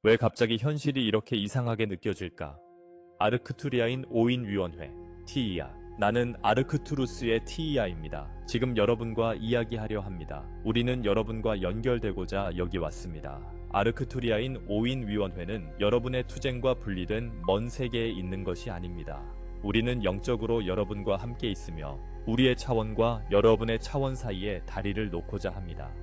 왜 갑자기 현실이 이렇게 이상하게 느껴질까? 아르크투리아인 5인 위원회, TEA. 나는 아르크투루스의 TEA입니다. 지금 여러분과 이야기하려 합니다. 우리는 여러분과 연결되고자 여기 왔습니다. 아르크투리아인 5인 위원회는 여러분의 투쟁과 분리된 먼 세계에 있는 것이 아닙니다. 우리는 영적으로 여러분과 함께 있으며 우리의 차원과 여러분의 차원 사이에 다리를 놓고자 합니다.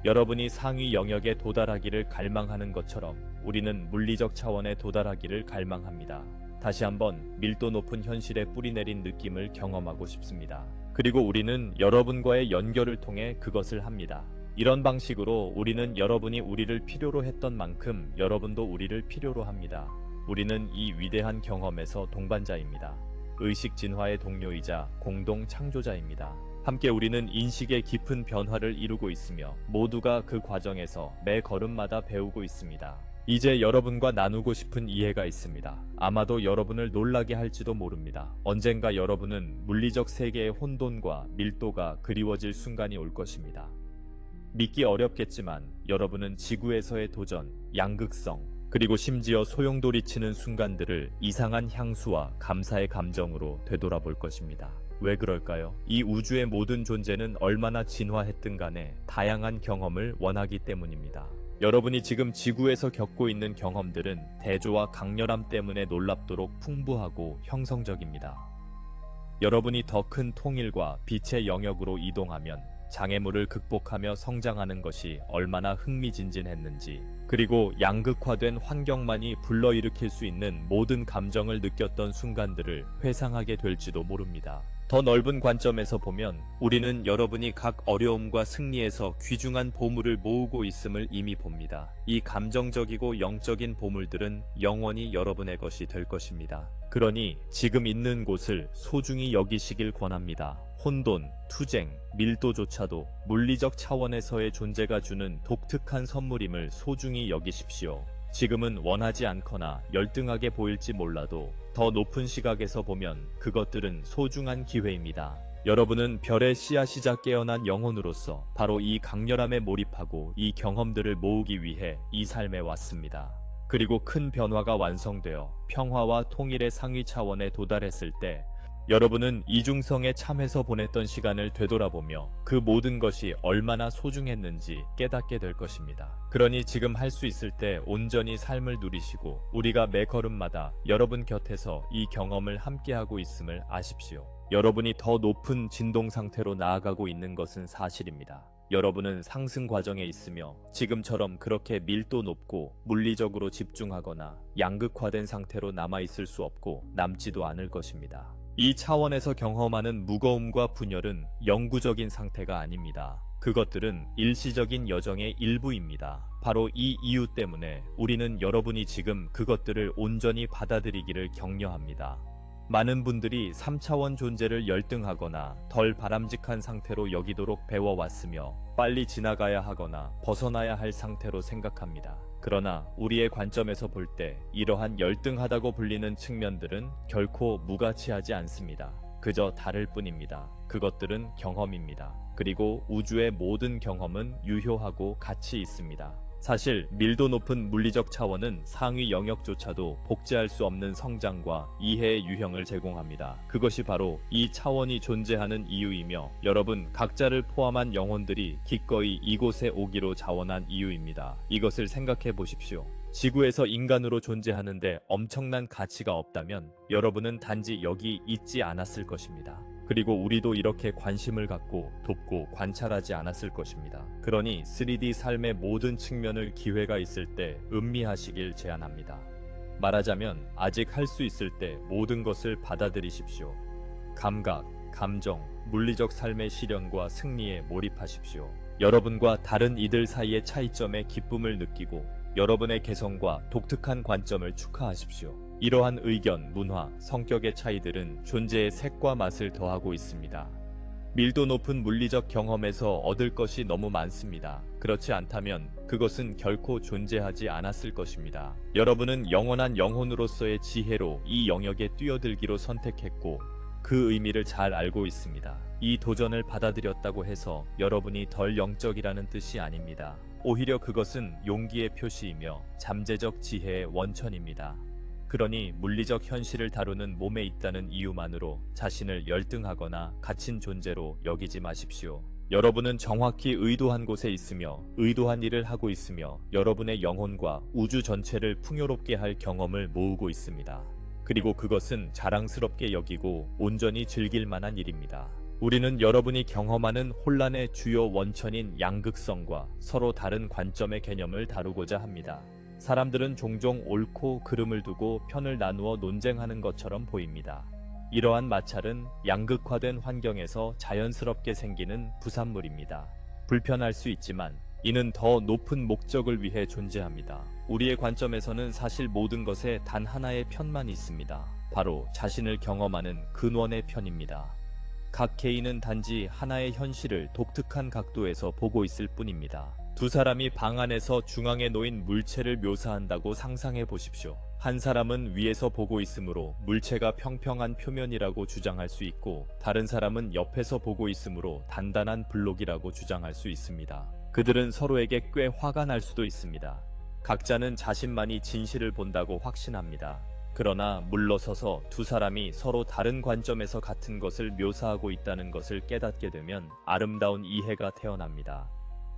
여러분이 상위 영역에 도달하기를 갈망하는 것처럼 우리는 물리적 차원에 도달하기를 갈망합니다. 다시 한번 밀도 높은 현실에 뿌리내린 느낌을 경험하고 싶습니다. 그리고 우리는 여러분과의 연결을 통해 그것을 합니다. 이런 방식으로 우리는 여러분이 우리를 필요로 했던 만큼 여러분도 우리를 필요로 합니다. 우리는 이 위대한 경험에서 동반자입니다. 의식 진화의 동료이자 공동 창조자입니다. 함께 우리는 인식의 깊은 변화를 이루고 있으며 모두가 그 과정에서 매 걸음마다 배우고 있습니다. 이제 여러분과 나누고 싶은 이해가 있습니다. 아마도 여러분을 놀라게 할지도 모릅니다. 언젠가 여러분은 물리적 세계의 혼돈과 밀도가 그리워질 순간이 올 것입니다. 믿기 어렵겠지만 여러분은 지구에서의 도전, 양극성, 그리고 심지어 소용돌이치는 순간들을 이상한 향수와 감사의 감정으로 되돌아볼 것입니다. 왜 그럴까요? 이 우주의 모든 존재는 얼마나 진화했든 간에 다양한 경험을 원하기 때문입니다. 여러분이 지금 지구에서 겪고 있는 경험들은 대조와 강렬함 때문에 놀랍도록 풍부하고 형성적입니다. 여러분이 더 큰 통일과 빛의 영역으로 이동하면 장애물을 극복하며 성장하는 것이 얼마나 흥미진진했는지, 그리고 양극화된 환경만이 불러일으킬 수 있는 모든 감정을 느꼈던 순간들을 회상하게 될지도 모릅니다. 더 넓은 관점에서 보면 우리는 여러분이 각 어려움과 승리에서 귀중한 보물을 모으고 있음을 이미 봅니다. 이 감정적이고 영적인 보물들은 영원히 여러분의 것이 될 것입니다. 그러니 지금 있는 곳을 소중히 여기시길 권합니다. 혼돈, 투쟁, 밀도조차도 물리적 차원에서의 존재가 주는 독특한 선물임을 소중히 여기십시오. 지금은 원하지 않거나 열등하게 보일지 몰라도 더 높은 시각에서 보면 그것들은 소중한 기회입니다. 여러분은 별의 씨앗이자 깨어난 영혼으로서 바로 이 강렬함에 몰입하고 이 경험들을 모으기 위해 이 삶에 왔습니다. 그리고 큰 변화가 완성되어 평화와 통일의 상위 차원에 도달했을 때 여러분은 이중성에 참해서 보냈던 시간을 되돌아보며 그 모든 것이 얼마나 소중했는지 깨닫게 될 것입니다. 그러니 지금 할 수 있을 때 온전히 삶을 누리시고 우리가 매 걸음마다 여러분 곁에서 이 경험을 함께하고 있음을 아십시오. 여러분이 더 높은 진동 상태로 나아가고 있는 것은 사실입니다. 여러분은 상승 과정에 있으며 지금처럼 그렇게 밀도 높고 물리적으로 집중하거나 양극화된 상태로 남아있을 수 없고 남지도 않을 것입니다. 이 차원에서 경험하는 무거움과 분열은 영구적인 상태가 아닙니다. 그것들은 일시적인 여정의 일부입니다. 바로 이 이유 때문에 우리는 여러분이 지금 그것들을 온전히 받아들이기를 격려합니다. 많은 분들이 3차원 존재를 열등하거나 덜 바람직한 상태로 여기도록 배워왔으며 빨리 지나가야 하거나 벗어나야 할 상태로 생각합니다. 그러나 우리의 관점에서 볼 때 이러한 열등하다고 불리는 측면들은 결코 무가치하지 않습니다. 그저 다를 뿐입니다. 그것들은 경험입니다. 그리고 우주의 모든 경험은 유효하고 가치 있습니다. 사실 밀도 높은 물리적 차원은 상위 영역조차도 복제할 수 없는 성장과 이해의 유형을 제공합니다. 그것이 바로 이 차원이 존재하는 이유이며 여러분 각자를 포함한 영혼들이 기꺼이 이곳에 오기로 자원한 이유입니다. 이것을 생각해 보십시오. 지구에서 인간으로 존재하는데 엄청난 가치가 없다면 여러분은 단지 여기 있지 않았을 것입니다. 그리고 우리도 이렇게 관심을 갖고 돕고 관찰하지 않았을 것입니다. 그러니 3D 삶의 모든 측면을 기회가 있을 때 음미하시길 제안합니다. 말하자면 아직 할 수 있을 때 모든 것을 받아들이십시오. 감각, 감정, 물리적 삶의 실현과 승리에 몰입하십시오. 여러분과 다른 이들 사이의 차이점에 기쁨을 느끼고 여러분의 개성과 독특한 관점을 축하하십시오. 이러한 의견, 문화, 성격의 차이들은 존재의 색과 맛을 더하고 있습니다. 밀도 높은 물리적 경험에서 얻을 것이 너무 많습니다. 그렇지 않다면 그것은 결코 존재하지 않았을 것입니다. 여러분은 영원한 영혼으로서의 지혜로 이 영역에 뛰어들기로 선택했고 그 의미를 잘 알고 있습니다. 이 도전을 받아들였다고 해서 여러분이 덜 영적이라는 뜻이 아닙니다. 오히려 그것은 용기의 표시이며 잠재적 지혜의 원천입니다. 그러니 물리적 현실을 다루는 몸에 있다는 이유만으로 자신을 열등하거나 갇힌 존재로 여기지 마십시오. 여러분은 정확히 의도한 곳에 있으며 의도한 일을 하고 있으며 여러분의 영혼과 우주 전체를 풍요롭게 할 경험을 모으고 있습니다. 그리고 그것은 자랑스럽게 여기고 온전히 즐길 만한 일입니다. 우리는 여러분이 경험하는 혼란의 주요 원천인 양극성과 서로 다른 관점의 개념을 다루고자 합니다. 사람들은 종종 옳고 그름을 두고 편을 나누어 논쟁하는 것처럼 보입니다. 이러한 마찰은 양극화된 환경에서 자연스럽게 생기는 부산물입니다. 불편할 수 있지만 이는 더 높은 목적을 위해 존재합니다. 우리의 관점에서는 사실 모든 것에 단 하나의 편만 있습니다. 바로 자신을 경험하는 근원의 편입니다. 각 개인은 단지 하나의 현실을 독특한 각도에서 보고 있을 뿐입니다. 두 사람이 방 안에서 중앙에 놓인 물체를 묘사한다고 상상해 보십시오. 한 사람은 위에서 보고 있으므로 물체가 평평한 표면이라고 주장할 수 있고, 다른 사람은 옆에서 보고 있으므로 단단한 블록이라고 주장할 수 있습니다. 그들은 서로에게 꽤 화가 날 수도 있습니다. 각자는 자신만이 진실을 본다고 확신합니다. 그러나 물러서서 두 사람이 서로 다른 관점에서 같은 것을 묘사하고 있다는 것을 깨닫게 되면 아름다운 이해가 태어납니다.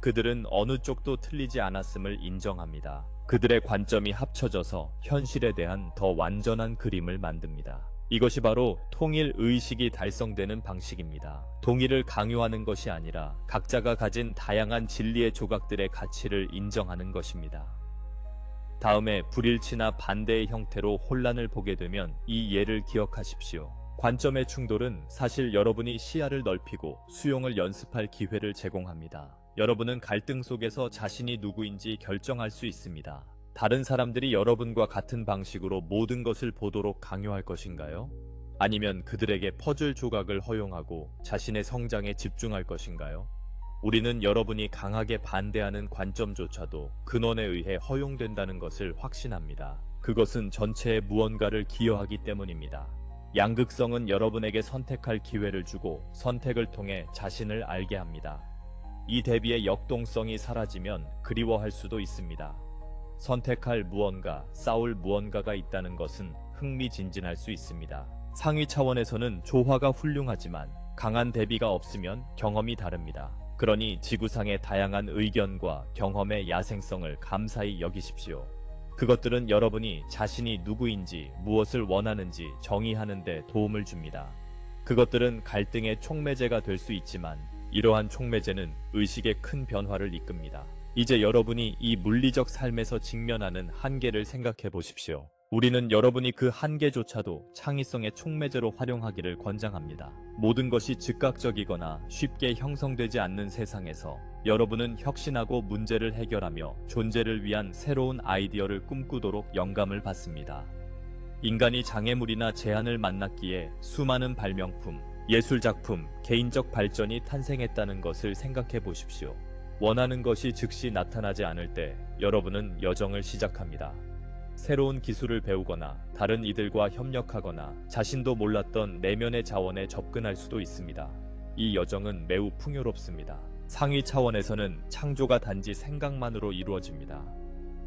그들은 어느 쪽도 틀리지 않았음을 인정합니다. 그들의 관점이 합쳐져서 현실에 대한 더 완전한 그림을 만듭니다. 이것이 바로 통일 의식이 달성되는 방식입니다. 동의를 강요하는 것이 아니라 각자가 가진 다양한 진리의 조각들의 가치를 인정하는 것입니다. 다음에 불일치나 반대의 형태로 혼란을 보게 되면 이 예를 기억하십시오. 관점의 충돌은 사실 여러분이 시야를 넓히고 수용을 연습할 기회를 제공합니다. 여러분은 갈등 속에서 자신이 누구인지 결정할 수 있습니다. 다른 사람들이 여러분과 같은 방식으로 모든 것을 보도록 강요할 것인가요? 아니면 그들에게 퍼즐 조각을 허용하고 자신의 성장에 집중할 것인가요? 우리는 여러분이 강하게 반대하는 관점조차도 근원에 의해 허용된다는 것을 확신합니다. 그것은 전체의 무언가를 기여하기 때문입니다. 양극성은 여러분에게 선택할 기회를 주고 선택을 통해 자신을 알게 합니다. 이 대비의 역동성이 사라지면 그리워할 수도 있습니다. 선택할 무언가, 싸울 무언가가 있다는 것은 흥미진진할 수 있습니다. 상위 차원에서는 조화가 훌륭하지만 강한 대비가 없으면 경험이 다릅니다. 그러니 지구상의 다양한 의견과 경험의 야생성을 감사히 여기십시오. 그것들은 여러분이 자신이 누구인지 무엇을 원하는지 정의하는 데 도움을 줍니다. 그것들은 갈등의 촉매제가 될 수 있지만 이러한 촉매제는 의식의 큰 변화를 이끕니다. 이제 여러분이 이 물리적 삶에서 직면하는 한계를 생각해 보십시오. 우리는 여러분이 그 한계조차도 창의성의 촉매제로 활용하기를 권장합니다. 모든 것이 즉각적이거나 쉽게 형성되지 않는 세상에서 여러분은 혁신하고 문제를 해결하며 존재를 위한 새로운 아이디어를 꿈꾸도록 영감을 받습니다. 인간이 장애물이나 제한을 만났기에 수많은 발명품, 예술작품, 개인적 발전이 탄생했다는 것을 생각해 보십시오. 원하는 것이 즉시 나타나지 않을 때 여러분은 여정을 시작합니다. 새로운 기술을 배우거나 다른 이들과 협력하거나 자신도 몰랐던 내면의 자원에 접근할 수도 있습니다. 이 여정은 매우 풍요롭습니다. 상위 차원에서는 창조가 단지 생각만으로 이루어집니다.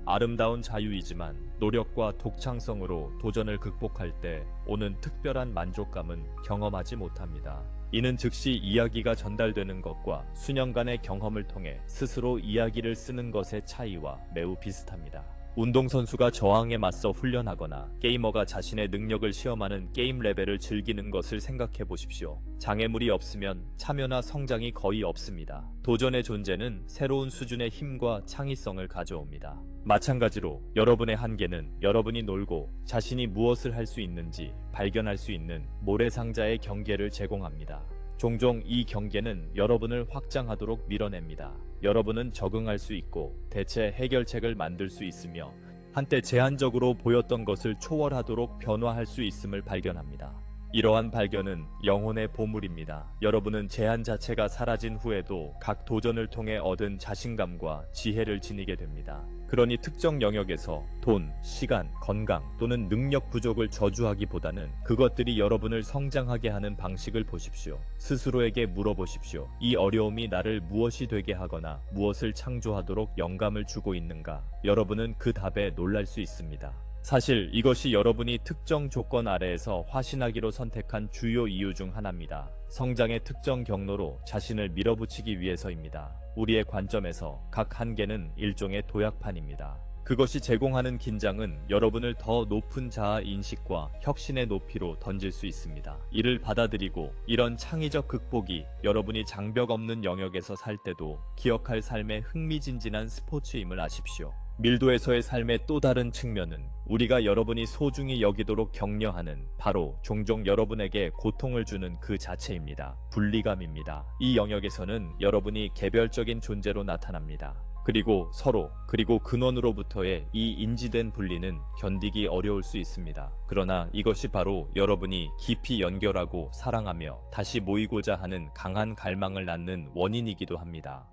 아름다운 자유이지만 노력과 독창성으로 도전을 극복할 때 오는 특별한 만족감은 경험하지 못합니다. 이는 즉시 이야기가 전달되는 것과 수년간의 경험을 통해 스스로 이야기를 쓰는 것의 차이와 매우 비슷합니다. 운동선수가 저항에 맞서 훈련하거나 게이머가 자신의 능력을 시험하는 게임 레벨을 즐기는 것을 생각해 보십시오. 장애물이 없으면 참여나 성장이 거의 없습니다. 도전의 존재는 새로운 수준의 힘과 창의성을 가져옵니다. 마찬가지로 여러분의 한계는 여러분이 놀고 자신이 무엇을 할 수 있는지 발견할 수 있는 모래상자의 경계를 제공합니다. 종종 이 경계는 여러분을 확장하도록 밀어냅니다. 여러분은 적응할 수 있고 대체 해결책을 만들 수 있으며 한때 제한적으로 보였던 것을 초월하도록 변화할 수 있음을 발견합니다. 이러한 발견은 영혼의 보물입니다. 여러분은 제한 자체가 사라진 후에도 각 도전을 통해 얻은 자신감과 지혜를 지니게 됩니다. 그러니 특정 영역에서 돈, 시간, 건강 또는 능력 부족을 저주하기보다는 그것들이 여러분을 성장하게 하는 방식을 보십시오. 스스로에게 물어보십시오. 이 어려움이 나를 무엇이 되게 하거나 무엇을 창조하도록 영감을 주고 있는가? 여러분은 그 답에 놀랄 수 있습니다. 사실 이것이 여러분이 특정 조건 아래에서 화신하기로 선택한 주요 이유 중 하나입니다. 성장의 특정 경로로 자신을 밀어붙이기 위해서입니다. 우리의 관점에서 각 한계는 일종의 도약판입니다. 그것이 제공하는 긴장은 여러분을 더 높은 자아 인식과 혁신의 높이로 던질 수 있습니다. 이를 받아들이고 이런 창의적 극복이 여러분이 장벽 없는 영역에서 살 때도 기억할 삶의 흥미진진한 스포츠임을 아십시오. 밀도에서의 삶의 또 다른 측면은 우리가 여러분이 소중히 여기도록 격려하는 바로 종종 여러분에게 고통을 주는 그 자체입니다. 분리감입니다. 이 영역에서는 여러분이 개별적인 존재로 나타납니다. 그리고 서로 그리고 근원으로부터의 이 인지된 분리는 견디기 어려울 수 있습니다. 그러나 이것이 바로 여러분이 깊이 연결하고 사랑하며 다시 모이고자 하는 강한 갈망을 낳는 원인이기도 합니다.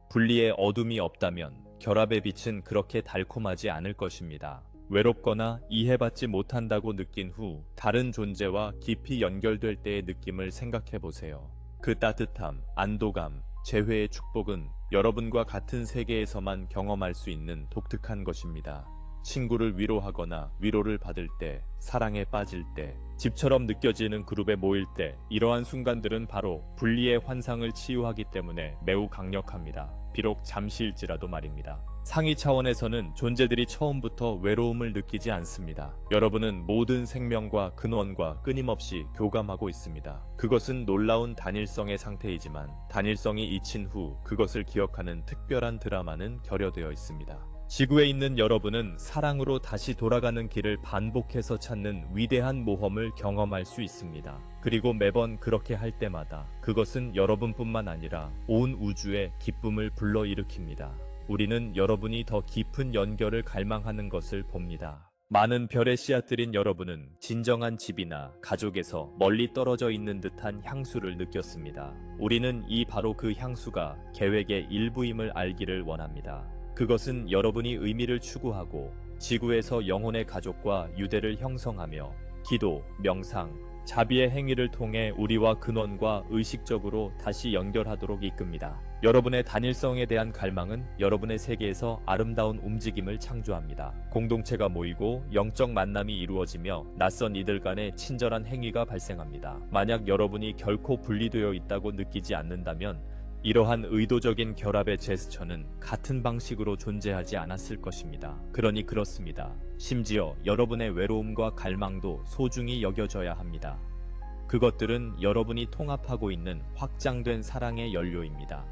분리에 어둠이 없다면 결합의 빛은 그렇게 달콤하지 않을 것입니다. 외롭거나 이해받지 못한다고 느낀 후 다른 존재와 깊이 연결될 때의 느낌을 생각해 보세요. 그 따뜻함, 안도감, 재회의 축복은 여러분과 같은 세계에서만 경험할 수 있는 독특한 것입니다. 친구를 위로하거나 위로를 받을 때, 사랑에 빠질 때, 집처럼 느껴지는 그룹에 모일 때 이러한 순간들은 바로 분리의 환상을 치유하기 때문에 매우 강력합니다. 비록 잠시일지라도 말입니다. 상위 차원에서는 존재들이 처음부터 외로움을 느끼지 않습니다. 여러분은 모든 생명과 근원과 끊임없이 교감하고 있습니다. 그것은 놀라운 단일성의 상태이지만 단일성이 잊힌 후 그것을 기억하는 특별한 드라마는 결여되어 있습니다. 지구에 있는 여러분은 사랑으로 다시 돌아가는 길을 반복해서 찾는 위대한 모험을 경험할 수 있습니다. 그리고 매번 그렇게 할 때마다 그것은 여러분뿐만 아니라 온 우주에 기쁨을 불러일으킵니다. 우리는 여러분이 더 깊은 연결을 갈망하는 것을 봅니다. 많은 별의 씨앗들인 여러분은 진정한 집이나 가족에서 멀리 떨어져 있는 듯한 향수를 느꼈습니다. 우리는 바로 그 향수가 계획의 일부임을 알기를 원합니다. 그것은 여러분이 의미를 추구하고 지구에서 영혼의 가족과 유대를 형성하며 기도, 명상, 자비의 행위를 통해 우리와 근원과 의식적으로 다시 연결하도록 이끕니다. 여러분의 단일성에 대한 갈망은 여러분의 세계에서 아름다운 움직임을 창조합니다. 공동체가 모이고 영적 만남이 이루어지며 낯선 이들 간의 친절한 행위가 발생합니다. 만약 여러분이 결코 분리되어 있다고 느끼지 않는다면 이러한 의도적인 결합의 제스처는 같은 방식으로 존재하지 않았을 것입니다. 그러니 그렇습니다. 심지어 여러분의 외로움과 갈망도 소중히 여겨져야 합니다. 그것들은 여러분이 통합하고 있는 확장된 사랑의 연료입니다.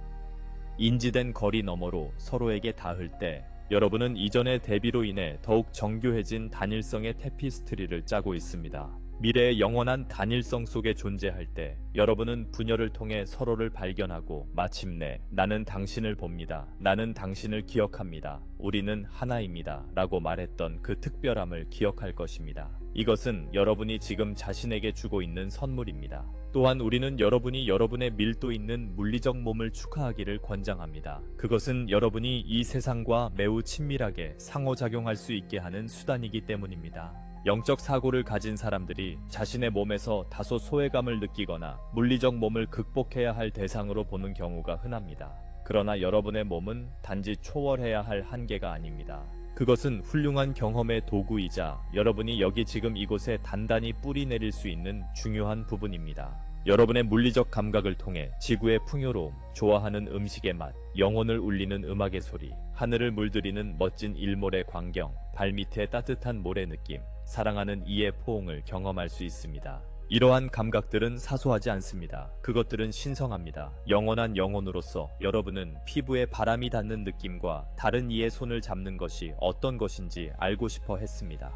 인지된 거리 너머로 서로에게 닿을 때 여러분은 이전의 대비로 인해 더욱 정교해진 단일성의 테피스트리를 짜고 있습니다. 미래의 영원한 단일성 속에 존재할 때 여러분은 분열을 통해 서로를 발견하고 마침내 나는 당신을 봅니다. 나는 당신을 기억합니다. 우리는 하나입니다. 라고 말했던 그 특별함을 기억할 것입니다. 이것은 여러분이 지금 자신에게 주고 있는 선물입니다. 또한 우리는 여러분이 여러분의 밀도 있는 물리적 몸을 축하하기를 권장합니다. 그것은 여러분이 이 세상과 매우 친밀하게 상호작용할 수 있게 하는 수단이기 때문입니다. 영적 사고를 가진 사람들이 자신의 몸에서 다소 소외감을 느끼거나 물리적 몸을 극복해야 할 대상으로 보는 경우가 흔합니다. 그러나 여러분의 몸은 단지 초월해야 할 한계가 아닙니다. 그것은 훌륭한 경험의 도구이자 여러분이 여기 지금 이곳에 단단히 뿌리 내릴 수 있는 중요한 부분입니다. 여러분의 물리적 감각을 통해 지구의 풍요로움, 좋아하는 음식의 맛, 영혼을 울리는 음악의 소리, 하늘을 물들이는 멋진 일몰의 광경, 발밑의 따뜻한 모래 느낌, 사랑하는 이의 포옹을 경험할 수 있습니다. 이러한 감각들은 사소하지 않습니다. 그것들은 신성합니다. 영원한 영혼으로서 여러분은 피부에 바람이 닿는 느낌과 다른 이의 손을 잡는 것이 어떤 것인지 알고 싶어 했습니다.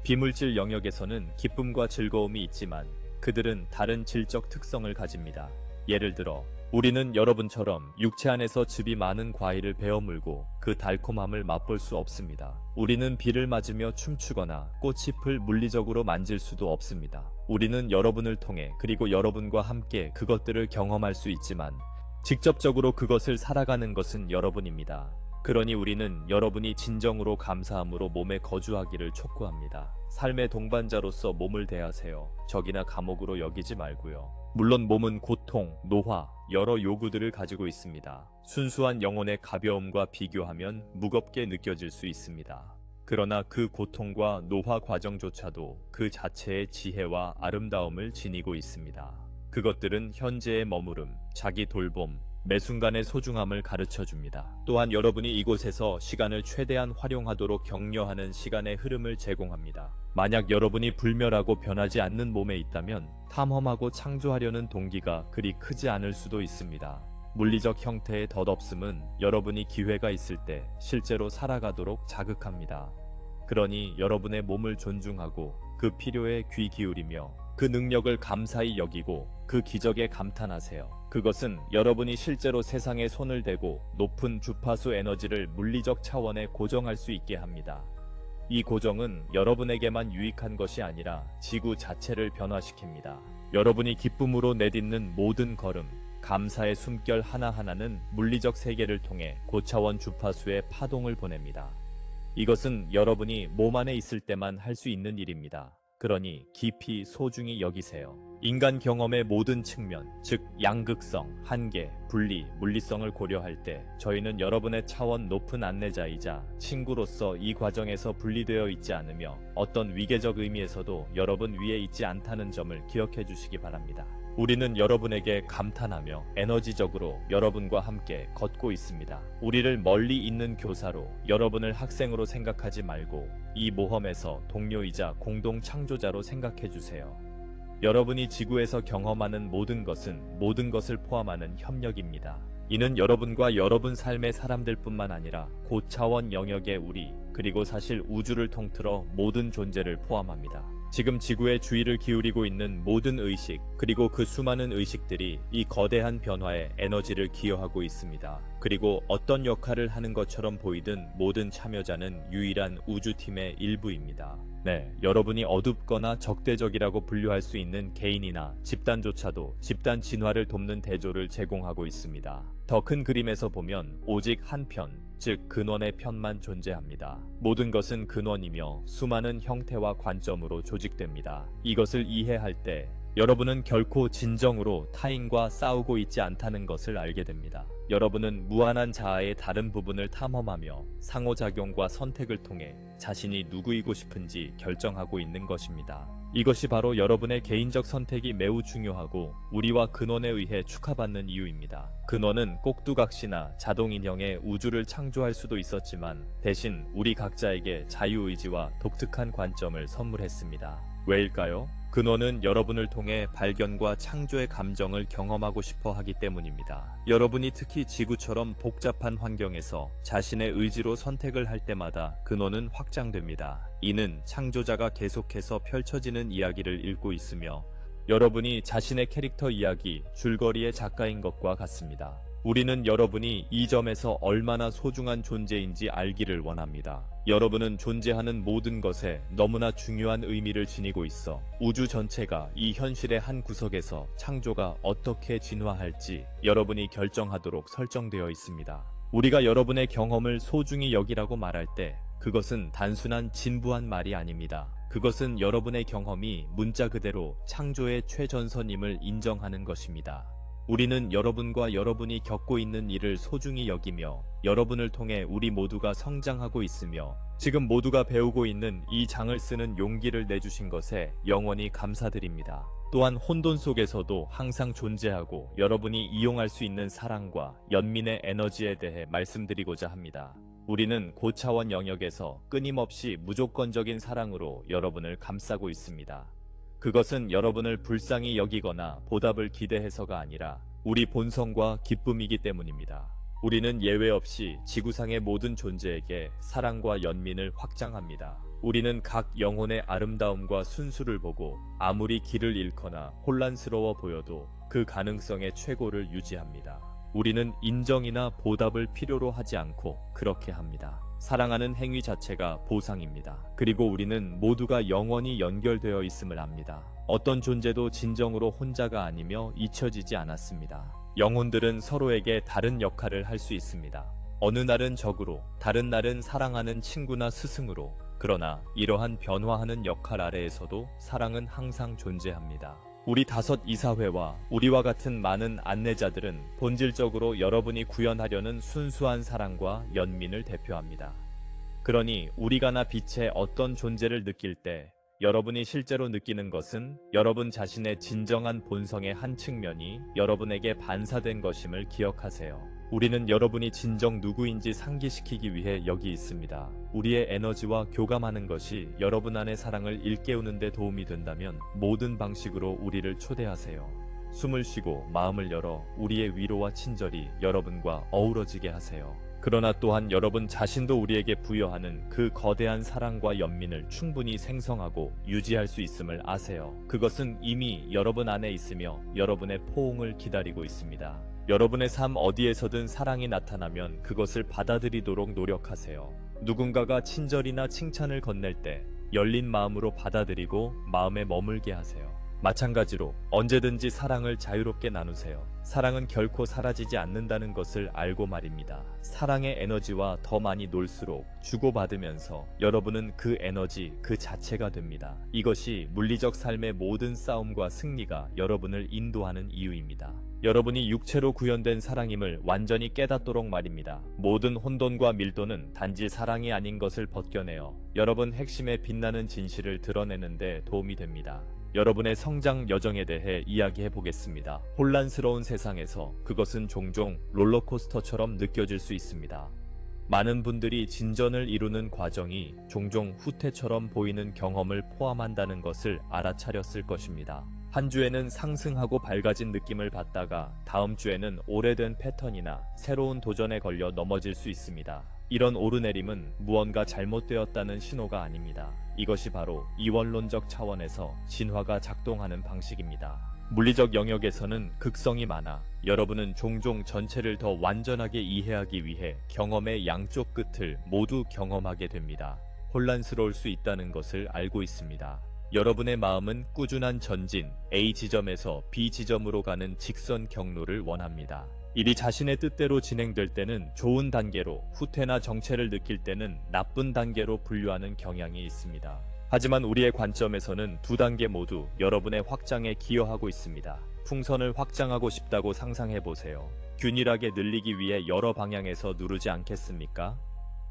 비물질 영역에서는 기쁨과 즐거움이 있지만 그들은 다른 질적 특성을 가집니다. 예를 들어 우리는 여러분처럼 육체 안에서 즙이 많은 과일을 베어 물고 그 달콤함을 맛볼 수 없습니다. 우리는 비를 맞으며 춤추거나 꽃잎을 물리적으로 만질 수도 없습니다. 우리는 여러분을 통해 그리고 여러분과 함께 그것들을 경험할 수 있지만 직접적으로 그것을 살아가는 것은 여러분입니다. 그러니 우리는 여러분이 진정으로 감사함으로 몸에 거주하기를 촉구합니다. 삶의 동반자로서 몸을 대하세요. 적이나 감옥으로 여기지 말고요. 물론 몸은 고통, 노화, 여러 요구들을 가지고 있습니다. 순수한 영혼의 가벼움과 비교하면 무겁게 느껴질 수 있습니다. 그러나 그 고통과 노화 과정조차도 그 자체의 지혜와 아름다움을 지니고 있습니다. 그것들은 현재의 머무름, 자기 돌봄, 매 순간의 소중함을 가르쳐 줍니다. 또한 여러분이 이곳에서 시간을 최대한 활용하도록 격려하는 시간의 흐름을 제공합니다. 만약 여러분이 불멸하고 변하지 않는 몸에 있다면 탐험하고 창조하려는 동기가 그리 크지 않을 수도 있습니다. 물리적 형태의 덧없음은 여러분이 기회가 있을 때 실제로 살아가도록 자극합니다. 그러니 여러분의 몸을 존중하고 그 필요에 귀 기울이며 그 능력을 감사히 여기고 그 기적에 감탄하세요. 그것은 여러분이 실제로 세상에 손을 대고 높은 주파수 에너지를 물리적 차원에 고정할 수 있게 합니다. 이 고정은 여러분에게만 유익한 것이 아니라 지구 자체를 변화시킵니다. 여러분이 기쁨으로 내딛는 모든 걸음, 감사의 숨결 하나하나는 물리적 세계를 통해 고차원 주파수의 파동을 보냅니다. 이것은 여러분이 몸 안에 있을 때만 할 수 있는 일입니다. 그러니 깊이 소중히 여기세요. 인간 경험의 모든 측면, 즉 양극성, 한계, 분리, 물리성을 고려할 때 저희는 여러분의 차원 높은 안내자이자 친구로서 이 과정에서 분리되어 있지 않으며 어떤 위계적 의미에서도 여러분 위에 있지 않다는 점을 기억해 주시기 바랍니다. 우리는 여러분에게 감탄하며 에너지적으로 여러분과 함께 걷고 있습니다. 우리를 멀리 있는 교사로 여러분을 학생으로 생각하지 말고 이 모험에서 동료이자 공동 창조자로 생각해 주세요. 여러분이 지구에서 경험하는 모든 것은 모든 것을 포함하는 협력입니다. 이는 여러분과 여러분 삶의 사람들뿐만 아니라 고차원 영역의 우리, 그리고 사실 우주를 통틀어 모든 존재를 포함합니다. 지금 지구에 주의를 기울이고 있는 모든 의식, 그리고 그 수많은 의식들이 이 거대한 변화에 에너지를 기여하고 있습니다. 그리고 어떤 역할을 하는 것처럼 보이든 모든 참여자는 유일한 우주팀의 일부입니다. 네, 여러분이 어둡거나 적대적이라고 분류할 수 있는 개인이나 집단조차도 집단 진화를 돕는 대조를 제공하고 있습니다. 더 큰 그림에서 보면 오직 한 편, 즉 근원의 편만 존재합니다. 모든 것은 근원이며 수많은 형태와 관점으로 조직됩니다. 이것을 이해할 때 여러분은 결코 진정으로 타인과 싸우고 있지 않다는 것을 알게 됩니다. 여러분은 무한한 자아의 다른 부분을 탐험하며 상호작용과 선택을 통해 자신이 누구이고 싶은지 결정하고 있는 것입니다. 이것이 바로 여러분의 개인적 선택이 매우 중요하고 우리와 근원에 의해 축하받는 이유입니다. 근원은 꼭두각시나 자동인형의 우주를 창조할 수도 있었지만 대신 우리 각자에게 자유의지와 독특한 관점을 선물했습니다. 왜일까요? 근원은 여러분을 통해 발견과 창조의 감정을 경험하고 싶어 하기 때문입니다. 여러분이 특히 지구처럼 복잡한 환경에서 자신의 의지로 선택을 할 때마다 근원은 확장됩니다. 이는 창조자가 계속해서 펼쳐지는 이야기를 읽고 있으며 여러분이 자신의 캐릭터 이야기, 줄거리의 작가인 것과 같습니다. 우리는 여러분이 이 점에서 얼마나 소중한 존재인지 알기를 원합니다. 여러분은 존재하는 모든 것에 너무나 중요한 의미를 지니고 있어 우주 전체가 이 현실의 한 구석에서 창조가 어떻게 진화할지 여러분이 결정하도록 설정되어 있습니다. 우리가 여러분의 경험을 소중히 여기라고 말할 때 그것은 단순한 진부한 말이 아닙니다. 그것은 여러분의 경험이 문자 그대로 창조의 최전선임을 인정하는 것입니다. 우리는 여러분과 여러분이 겪고 있는 일을 소중히 여기며 여러분을 통해 우리 모두가 성장하고 있으며 지금 모두가 배우고 있는 이 장을 쓰는 용기를 내주신 것에 영원히 감사드립니다. 또한 혼돈 속에서도 항상 존재하고 여러분이 이용할 수 있는 사랑과 연민의 에너지에 대해 말씀드리고자 합니다. 우리는 고차원 영역에서 끊임없이 무조건적인 사랑으로 여러분을 감싸고 있습니다. 그것은 여러분을 불쌍히 여기거나 보답을 기대해서가 아니라 우리 본성과 기쁨이기 때문입니다. 우리는 예외 없이 지구상의 모든 존재에게 사랑과 연민을 확장합니다. 우리는 각 영혼의 아름다움과 순수를 보고 아무리 길을 잃거나 혼란스러워 보여도 그 가능성의 최고를 유지합니다. 우리는 인정이나 보답을 필요로 하지 않고 그렇게 합니다. 사랑하는 행위 자체가 보상입니다. 그리고 우리는 모두가 영원히 연결되어 있음을 압니다. 어떤 존재도 진정으로 혼자가 아니며 잊혀지지 않았습니다. 영혼들은 서로에게 다른 역할을 할 수 있습니다. 어느 날은 적으로, 다른 날은 사랑하는 친구나 스승으로. 그러나 이러한 변화하는 역할 아래에서도 사랑은 항상 존재합니다. 우리 다섯 이사회와 우리와 같은 많은 안내자들은 본질적으로 여러분이 구현하려는 순수한 사랑과 연민을 대표합니다. 그러니 우리가 나 빛의 어떤 존재를 느낄 때 여러분이 실제로 느끼는 것은 여러분 자신의 진정한 본성의 한 측면이 여러분에게 반사된 것임을 기억하세요. 우리는 여러분이 진정 누구인지 상기시키기 위해 여기 있습니다. 우리의 에너지와 교감하는 것이 여러분 안의 사랑을 일깨우는 데 도움이 된다면 모든 방식으로 우리를 초대하세요. 숨을 쉬고 마음을 열어 우리의 위로와 친절이 여러분과 어우러지게 하세요. 그러나 또한 여러분 자신도 우리에게 부여하는 그 거대한 사랑과 연민을 충분히 생성하고 유지할 수 있음을 아세요. 그것은 이미 여러분 안에 있으며 여러분의 포옹을 기다리고 있습니다. 여러분의 삶 어디에서든 사랑이 나타나면 그것을 받아들이도록 노력하세요. 누군가가 친절이나 칭찬을 건넬 때 열린 마음으로 받아들이고 마음에 머물게 하세요. 마찬가지로 언제든지 사랑을 자유롭게 나누세요. 사랑은 결코 사라지지 않는다는 것을 알고 말입니다. 사랑의 에너지와 더 많이 놀수록 주고받으면서 여러분은 그 에너지 그 자체가 됩니다. 이것이 물리적 삶의 모든 싸움과 승리가 여러분을 인도하는 이유입니다. 여러분이 육체로 구현된 사랑임을 완전히 깨닫도록 말입니다. 모든 혼돈과 밀도는 단지 사랑이 아닌 것을 벗겨내어 여러분 핵심의 빛나는 진실을 드러내는 데 도움이 됩니다. 여러분의 성장 여정에 대해 이야기해 보겠습니다. 혼란스러운 세상에서 그것은 종종 롤러코스터처럼 느껴질 수 있습니다. 많은 분들이 진전을 이루는 과정이 종종 후퇴처럼 보이는 경험을 포함한다는 것을 알아차렸을 것입니다. 한 주에는 상승하고 밝아진 느낌을 받다가 다음 주에는 오래된 패턴이나 새로운 도전에 걸려 넘어질 수 있습니다. 이런 오르내림은 무언가 잘못되었다는 신호가 아닙니다. 이것이 바로 이원론적 차원에서 진화가 작동하는 방식입니다. 물리적 영역에서는 극성이 많아 여러분은 종종 전체를 더 완전하게 이해하기 위해 경험의 양쪽 끝을 모두 경험하게 됩니다. 혼란스러울 수 있다는 것을 알고 있습니다. 여러분의 마음은 꾸준한 전진, A 지점에서 B 지점으로 가는 직선 경로를 원합니다. 일이 자신의 뜻대로 진행될 때는 좋은 단계로, 후퇴나 정체를 느낄 때는 나쁜 단계로 분류하는 경향이 있습니다. 하지만 우리의 관점에서는 두 단계 모두 여러분의 확장에 기여하고 있습니다. 풍선을 확장하고 싶다고 상상해보세요. 균일하게 늘리기 위해 여러 방향에서 누르지 않겠습니까?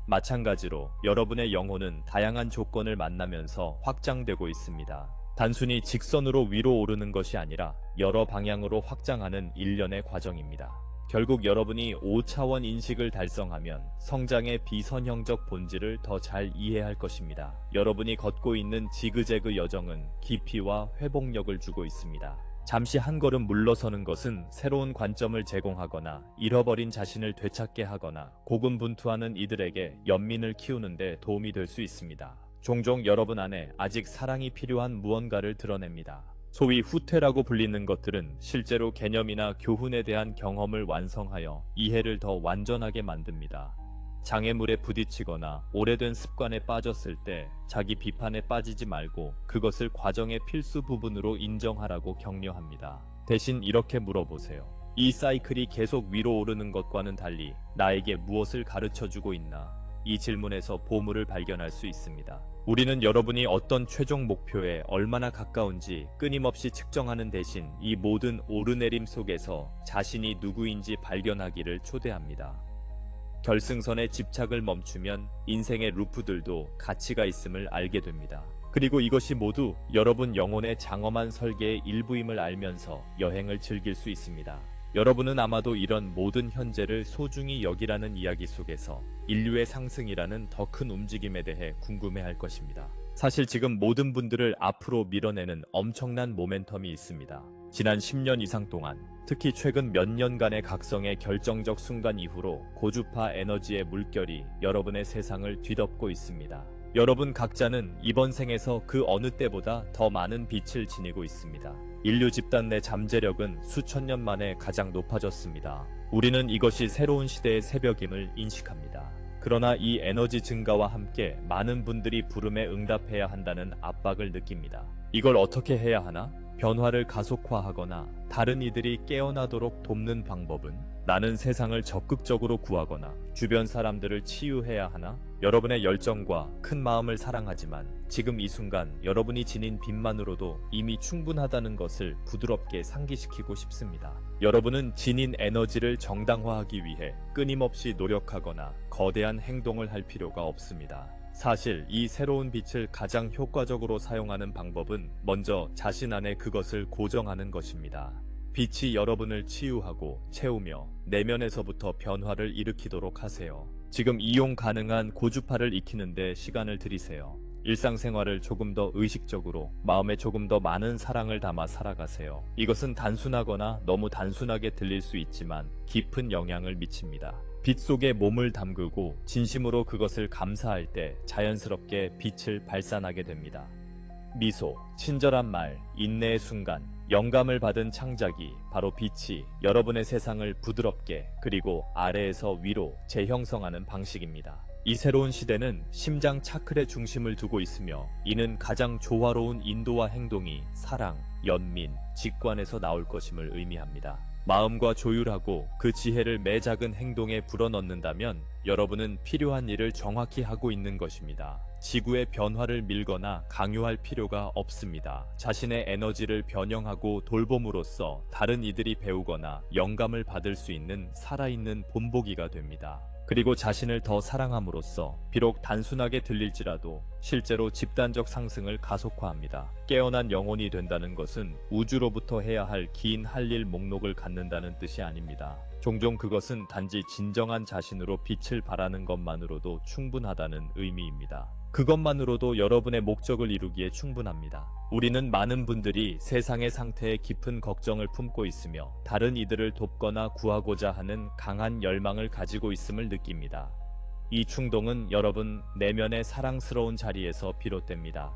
마찬가지로 여러분의 영혼은 다양한 조건을 만나면서 확장되고 있습니다. 단순히 직선으로 위로 오르는 것이 아니라 여러 방향으로 확장하는 일련의 과정입니다. 결국 여러분이 5차원 인식을 달성하면 성장의 비선형적 본질을 더 잘 이해할 것입니다. 여러분이 걷고 있는 지그재그 여정은 깊이와 회복력을 주고 있습니다. 잠시 한 걸음 물러서는 것은 새로운 관점을 제공하거나 잃어버린 자신을 되찾게 하거나 고군분투하는 이들에게 연민을 키우는 데 도움이 될 수 있습니다. 종종 여러분 안에 아직 사랑이 필요한 무언가를 드러냅니다. 소위 후퇴라고 불리는 것들은 실제로 개념이나 교훈에 대한 경험을 완성하여 이해를 더 완전하게 만듭니다. 장애물에 부딪히거나 오래된 습관에 빠졌을 때 자기 비판에 빠지지 말고 그것을 과정의 필수 부분으로 인정하라고 격려합니다. 대신 이렇게 물어보세요. 이 사이클이 계속 위로 오르는 것과는 달리 나에게 무엇을 가르쳐주고 있나? 이 질문에서 보물을 발견할 수 있습니다. 우리는 여러분이 어떤 최종 목표에 얼마나 가까운지 끊임없이 측정하는 대신 이 모든 오르내림 속에서 자신이 누구인지 발견하기를 초대합니다. 결승선에 집착을 멈추면 인생의 루프들도 가치가 있음을 알게 됩니다. 그리고 이것이 모두 여러분 영혼의 장엄한 설계의 일부임을 알면서 여행을 즐길 수 있습니다. 여러분은 아마도 이런 모든 현재를 소중히 여기라는 이야기 속에서 인류의 상승이라는 더 큰 움직임에 대해 궁금해할 것입니다. 사실 지금 모든 분들을 앞으로 밀어내는 엄청난 모멘텀이 있습니다. 지난 10년 이상 동안, 특히 최근 몇 년간의 각성의 결정적 순간 이후로 고주파 에너지의 물결이 여러분의 세상을 뒤덮고 있습니다. 여러분 각자는 이번 생에서 그 어느 때보다 더 많은 빛을 지니고 있습니다. 인류 집단 내 잠재력은 수천 년 만에 가장 높아졌습니다. 우리는 이것이 새로운 시대의 새벽임을 인식합니다. 그러나 이 에너지 증가와 함께 많은 분들이 부름에 응답해야 한다는 압박을 느낍니다. 이걸 어떻게 해야 하나? 변화를 가속화하거나 다른 이들이 깨어나도록 돕는 방법은 나는 세상을 적극적으로 구하거나 주변 사람들을 치유해야 하나? 여러분의 열정과 큰 마음을 사랑하지만 지금 이 순간 여러분이 지닌 빚만으로도 이미 충분하다는 것을 부드럽게 상기시키고 싶습니다. 여러분은 지닌 에너지를 정당화하기 위해 끊임없이 노력하거나 거대한 행동을 할 필요가 없습니다. 사실 이 새로운 빛을 가장 효과적으로 사용하는 방법은 먼저 자신 안에 그것을 고정하는 것입니다. 빛이 여러분을 치유하고 채우며 내면에서부터 변화를 일으키도록 하세요. 지금 이용 가능한 고주파를 익히는데 시간을 들이세요. 일상생활을 조금 더 의식적으로 마음에 조금 더 많은 사랑을 담아 살아가세요. 이것은 단순하거나 너무 단순하게 들릴 수 있지만 깊은 영향을 미칩니다. 빛 속에 몸을 담그고 진심으로 그것을 감사할 때 자연스럽게 빛을 발산하게 됩니다. 미소, 친절한 말, 인내의 순간, 영감을 받은 창작이 바로 빛이 여러분의 세상을 부드럽게 그리고 아래에서 위로 재형성하는 방식입니다. 이 새로운 시대는 심장 차클의 중심을 두고 있으며 이는 가장 조화로운 인도와 행동이 사랑, 연민, 직관에서 나올 것임을 의미합니다. 마음과 조율하고 그 지혜를 매 작은 행동에 불어넣는다면 여러분은 필요한 일을 정확히 하고 있는 것입니다. 지구의 변화를 밀거나 강요할 필요가 없습니다. 자신의 에너지를 변형하고 돌봄으로써 다른 이들이 배우거나 영감을 받을 수 있는 살아있는 본보기가 됩니다. 그리고 자신을 더 사랑함으로써 비록 단순하게 들릴지라도 실제로 집단적 상승을 가속화합니다. 깨어난 영혼이 된다는 것은 우주로부터 해야 할 긴 할 일 목록을 갖는다는 뜻이 아닙니다. 종종 그것은 단지 진정한 자신으로 빛을 발하는 것만으로도 충분하다는 의미입니다. 그것만으로도 여러분의 목적을 이루기에 충분합니다. 우리는 많은 분들이 세상의 상태에 깊은 걱정을 품고 있으며 다른 이들을 돕거나 구하고자 하는 강한 열망을 가지고 있음을 느낍니다. 이 충동은 여러분 내면의 사랑스러운 자리에서 비롯됩니다.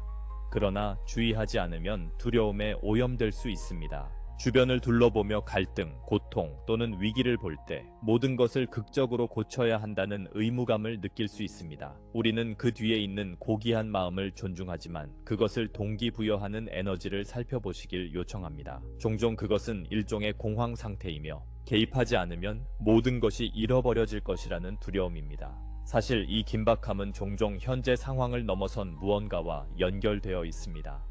그러나 주의하지 않으면 두려움에 오염될 수 있습니다. 주변을 둘러보며 갈등, 고통 또는 위기를 볼 때 모든 것을 극적으로 고쳐야 한다는 의무감을 느낄 수 있습니다. 우리는 그 뒤에 있는 고귀한 마음을 존중하지만 그것을 동기부여하는 에너지를 살펴보시길 요청합니다. 종종 그것은 일종의 공황 상태이며 개입하지 않으면 모든 것이 잃어버려질 것이라는 두려움입니다. 사실 이 긴박함은 종종 현재 상황을 넘어선 무언가와 연결되어 있습니다.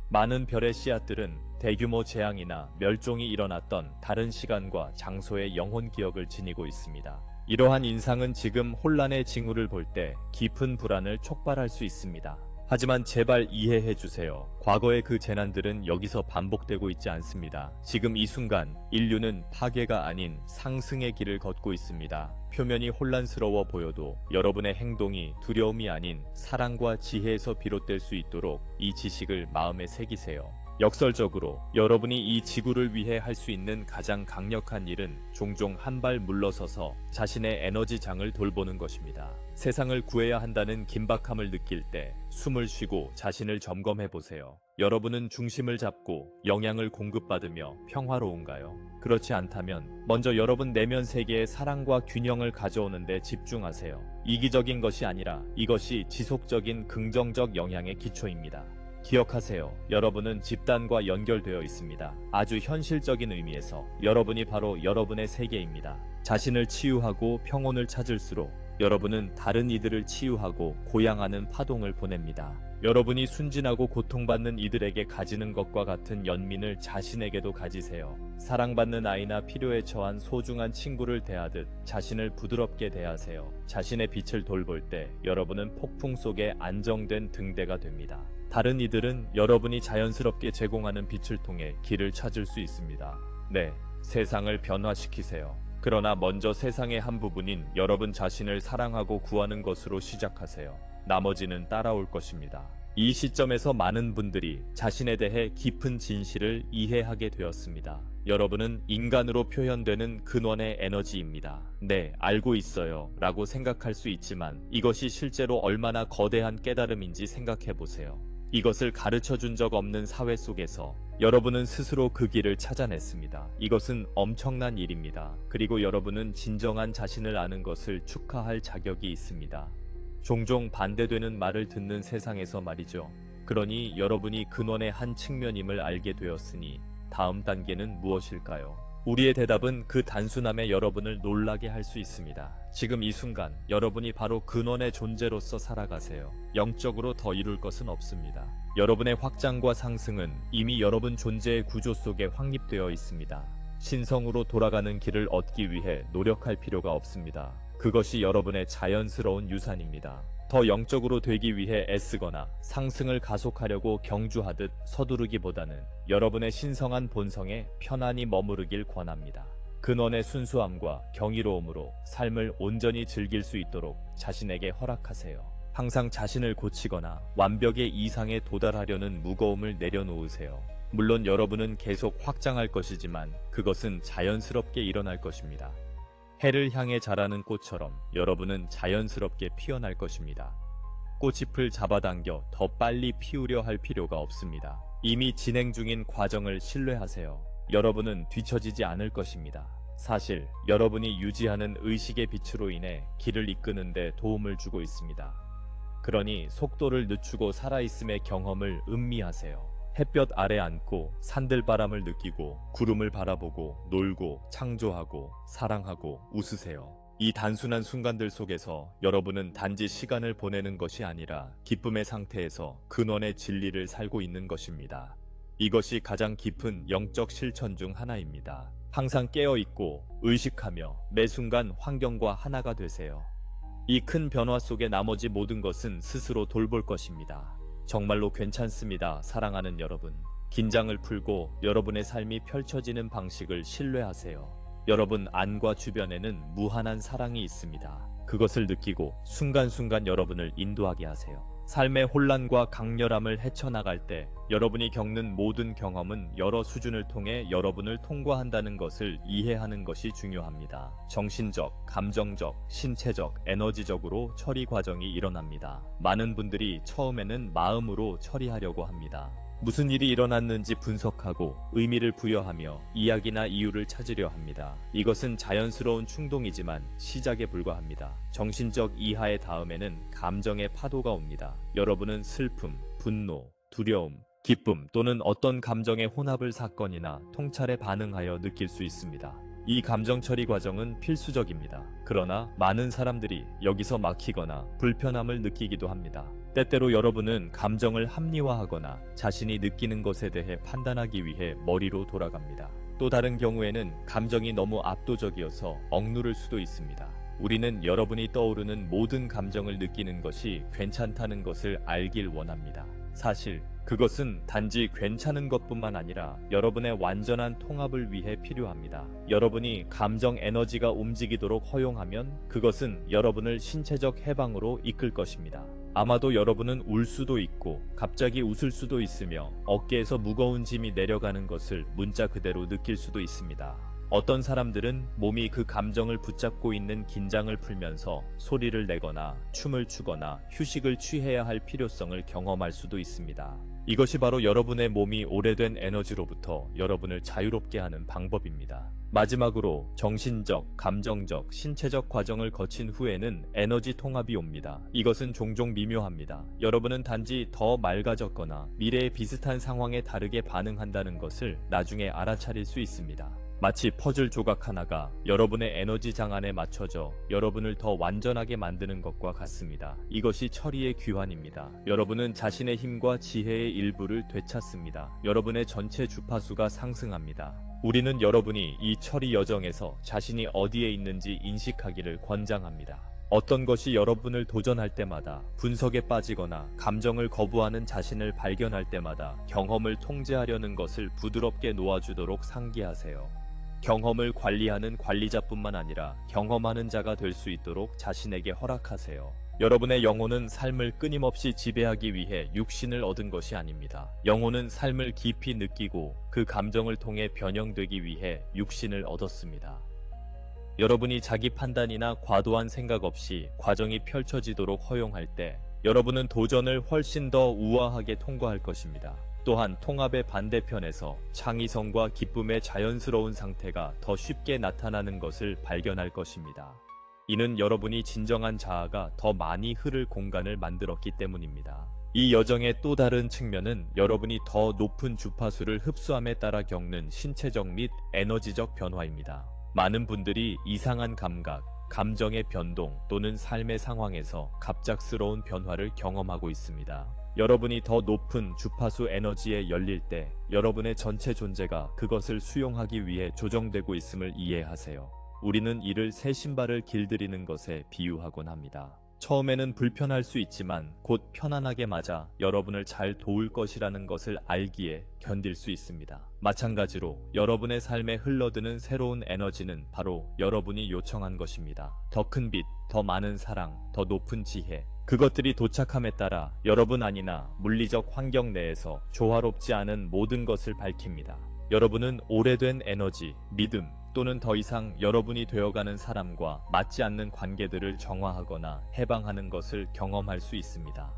많은 별의 씨앗들은 대규모 재앙이나 멸종이 일어났던 다른 시간과 장소의 영혼 기억을 지니고 있습니다. 이러한 인상은 지금 혼란의 징후를 볼 때 깊은 불안을 촉발할 수 있습니다. 하지만 제발 이해해 주세요. 과거의 그 재난들은 여기서 반복되고 있지 않습니다. 지금 이 순간 인류는 파괴가 아닌 상승의 길을 걷고 있습니다. 표면이 혼란스러워 보여도 여러분의 행동이 두려움이 아닌 사랑과 지혜에서 비롯될 수 있도록 이 지식을 마음에 새기세요. 역설적으로 여러분이 이 지구를 위해 할 수 있는 가장 강력한 일은 종종 한 발 물러서서 자신의 에너지장을 돌보는 것입니다. 세상을 구해야 한다는 긴박함을 느낄 때 숨을 쉬고 자신을 점검해 보세요. 여러분은 중심을 잡고 영향을 공급받으며 평화로운가요? 그렇지 않다면 먼저 여러분 내면 세계의 사랑과 균형을 가져오는 데 집중하세요. 이기적인 것이 아니라 이것이 지속적인 긍정적 영향의 기초입니다. 기억하세요. 여러분은 집단과 연결되어 있습니다. 아주 현실적인 의미에서 여러분이 바로 여러분의 세계입니다. 자신을 치유하고 평온을 찾을수록 여러분은 다른 이들을 치유하고 고양하는 파동을 보냅니다. 여러분이 순진하고 고통받는 이들에게 가지는 것과 같은 연민을 자신에게도 가지세요. 사랑받는 아이나 필요에 처한 소중한 친구를 대하듯 자신을 부드럽게 대하세요. 자신의 빛을 돌볼 때 여러분은 폭풍 속에 안정된 등대가 됩니다. 다른 이들은 여러분이 자연스럽게 제공하는 빛을 통해 길을 찾을 수 있습니다. 네, 세상을 변화시키세요. 그러나 먼저 세상의 한 부분인 여러분 자신을 사랑하고 구하는 것으로 시작하세요. 나머지는 따라올 것입니다. 이 시점에서 많은 분들이 자신에 대해 깊은 진실을 이해하게 되었습니다. 여러분은 인간으로 표현되는 근원의 에너지입니다. 네, 알고 있어요 라고 생각할 수 있지만 이것이 실제로 얼마나 거대한 깨달음인지 생각해 보세요. 이것을 가르쳐 준 적 없는 사회 속에서 여러분은 스스로 그 길을 찾아냈습니다. 이것은 엄청난 일입니다. 그리고 여러분은 진정한 자신을 아는 것을 축하할 자격이 있습니다. 종종 반대되는 말을 듣는 세상에서 말이죠. 그러니 여러분이 근원의 한 측면임을 알게 되었으니 다음 단계는 무엇일까요? 우리의 대답은 그 단순함에 여러분을 놀라게 할 수 있습니다. 지금 이 순간 여러분이 바로 근원의 존재로서 살아가세요. 영적으로 더 이룰 것은 없습니다. 여러분의 확장과 상승은 이미 여러분 존재의 구조 속에 확립되어 있습니다. 신성으로 돌아가는 길을 얻기 위해 노력할 필요가 없습니다. 그것이 여러분의 자연스러운 유산입니다. 더 영적으로 되기 위해 애쓰거나 상승을 가속하려고 경주하듯 서두르기보다는 여러분의 신성한 본성에 편안히 머무르길 권합니다. 근원의 순수함과 경이로움으로 삶을 온전히 즐길 수 있도록 자신에게 허락하세요. 항상 자신을 고치거나 완벽의 이상에 도달하려는 무거움을 내려놓으세요. 물론 여러분은 계속 확장할 것이지만 그것은 자연스럽게 일어날 것입니다. 해를 향해 자라는 꽃처럼 여러분은 자연스럽게 피어날 것입니다. 꽃잎을 잡아당겨 더 빨리 피우려 할 필요가 없습니다. 이미 진행 중인 과정을 신뢰하세요. 여러분은 뒤처지지 않을 것입니다. 사실 여러분이 유지하는 의식의 빛으로 인해 길을 이끄는 데 도움을 주고 있습니다. 그러니 속도를 늦추고 살아있음의 경험을 음미하세요. 햇볕 아래 앉고 산들바람을 느끼고 구름을 바라보고 놀고 창조하고 사랑하고 웃으세요. 이 단순한 순간들 속에서 여러분은 단지 시간을 보내는 것이 아니라 기쁨의 상태에서 근원의 진리를 살고 있는 것입니다. 이것이 가장 깊은 영적 실천 중 하나입니다. 항상 깨어있고 의식하며 매 순간 환경과 하나가 되세요. 이 큰 변화 속의 나머지 모든 것은 스스로 돌볼 것입니다. 정말로 괜찮습니다, 사랑하는 여러분. 긴장을 풀고 여러분의 삶이 펼쳐지는 방식을 신뢰하세요. 여러분 안과 주변에는 무한한 사랑이 있습니다. 그것을 느끼고 순간순간 여러분을 인도하게 하세요. 삶의 혼란과 강렬함을 헤쳐나갈 때 여러분이 겪는 모든 경험은 여러 수준을 통해 여러분을 통과한다는 것을 이해하는 것이 중요합니다. 정신적, 감정적, 신체적, 에너지적으로 처리 과정이 일어납니다. 많은 분들이 처음에는 마음으로 처리하려고 합니다. 무슨 일이 일어났는지 분석하고 의미를 부여하며 이야기나 이유를 찾으려 합니다. 이것은 자연스러운 충동이지만 시작에 불과합니다. 정신적 이하의 다음에는 감정의 파도가 옵니다. 여러분은 슬픔, 분노, 두려움, 기쁨 또는 어떤 감정의 혼합을 사건이나 통찰에 반응하여 느낄 수 있습니다. 이 감정 처리 과정은 필수적입니다. 그러나 많은 사람들이 여기서 막히거나 불편함을 느끼기도 합니다. 때때로 여러분은 감정을 합리화하거나 자신이 느끼는 것에 대해 판단하기 위해 머리로 돌아갑니다. 또 다른 경우에는 감정이 너무 압도적이어서 억누를 수도 있습니다. 우리는 여러분이 떠오르는 모든 감정을 느끼는 것이 괜찮다는 것을 알길 원합니다. 사실 그것은 단지 괜찮은 것뿐만 아니라 여러분의 완전한 통합을 위해 필요합니다. 여러분이 감정 에너지가 움직이도록 허용하면 그것은 여러분을 신체적 해방으로 이끌 것입니다. 아마도 여러분은 울 수도 있고 갑자기 웃을 수도 있으며 어깨에서 무거운 짐이 내려가는 것을 문자 그대로 느낄 수도 있습니다. 어떤 사람들은 몸이 그 감정을 붙잡고 있는 긴장을 풀면서 소리를 내거나 춤을 추거나 휴식을 취해야 할 필요성을 경험할 수도 있습니다. 이것이 바로 여러분의 몸이 오래된 에너지로부터 여러분을 자유롭게 하는 방법입니다. 마지막으로 정신적, 감정적, 신체적 과정을 거친 후에는 에너지 통합이 옵니다. 이것은 종종 미묘합니다. 여러분은 단지 더 맑아졌거나 미래의 비슷한 상황에 다르게 반응한다는 것을 나중에 알아차릴 수 있습니다. 마치 퍼즐 조각 하나가 여러분의 에너지 장안에 맞춰져 여러분을 더 완전하게 만드는 것과 같습니다. 이것이 처리의 귀환입니다. 여러분은 자신의 힘과 지혜의 일부를 되찾습니다. 여러분의 전체 주파수가 상승합니다. 우리는 여러분이 이 처리 여정에서 자신이 어디에 있는지 인식하기를 권장합니다. 어떤 것이 여러분을 도전할 때마다, 분석에 빠지거나 감정을 거부하는 자신을 발견할 때마다 경험을 통제하려는 것을 부드럽게 놓아주도록 상기하세요. 경험을 관리하는 관리자뿐만 아니라 경험하는 자가 될 수 있도록 자신에게 허락하세요. 여러분의 영혼은 삶을 끊임없이 지배하기 위해 육신을 얻은 것이 아닙니다. 영혼은 삶을 깊이 느끼고 그 감정을 통해 변형되기 위해 육신을 얻었습니다. 여러분이 자기 판단이나 과도한 생각 없이 과정이 펼쳐지도록 허용할 때 여러분은 도전을 훨씬 더 우아하게 통과할 것입니다. 또한 통합의 반대편에서 창의성과 기쁨의 자연스러운 상태가 더 쉽게 나타나는 것을 발견할 것입니다. 이는 여러분이 진정한 자아가 더 많이 흐를 공간을 만들었기 때문입니다. 이 여정의 또 다른 측면은 여러분이 더 높은 주파수를 흡수함에 따라 겪는 신체적 및 에너지적 변화입니다. 많은 분들이 이상한 감각, 감정의 변동 또는 삶의 상황에서 갑작스러운 변화를 경험하고 있습니다. 여러분이 더 높은 주파수 에너지에 열릴 때 여러분의 전체 존재가 그것을 수용하기 위해 조정되고 있음을 이해하세요. 우리는 이를 새 신발을 길들이는 것에 비유하곤 합니다. 처음에는 불편할 수 있지만 곧 편안하게 맞아 여러분을 잘 도울 것이라는 것을 알기에 견딜 수 있습니다. 마찬가지로 여러분의 삶에 흘러드는 새로운 에너지는 바로 여러분이 요청한 것입니다. 더 큰 빛, 더 많은 사랑, 더 높은 지혜. 그것들이 도착함에 따라 여러분 안이나 물리적 환경 내에서 조화롭지 않은 모든 것을 밝힙니다. 여러분은 오래된 에너지, 믿음, 또는 더 이상 여러분이 되어가는 사람과 맞지 않는 관계들을 정화하거나 해방하는 것을 경험할 수 있습니다.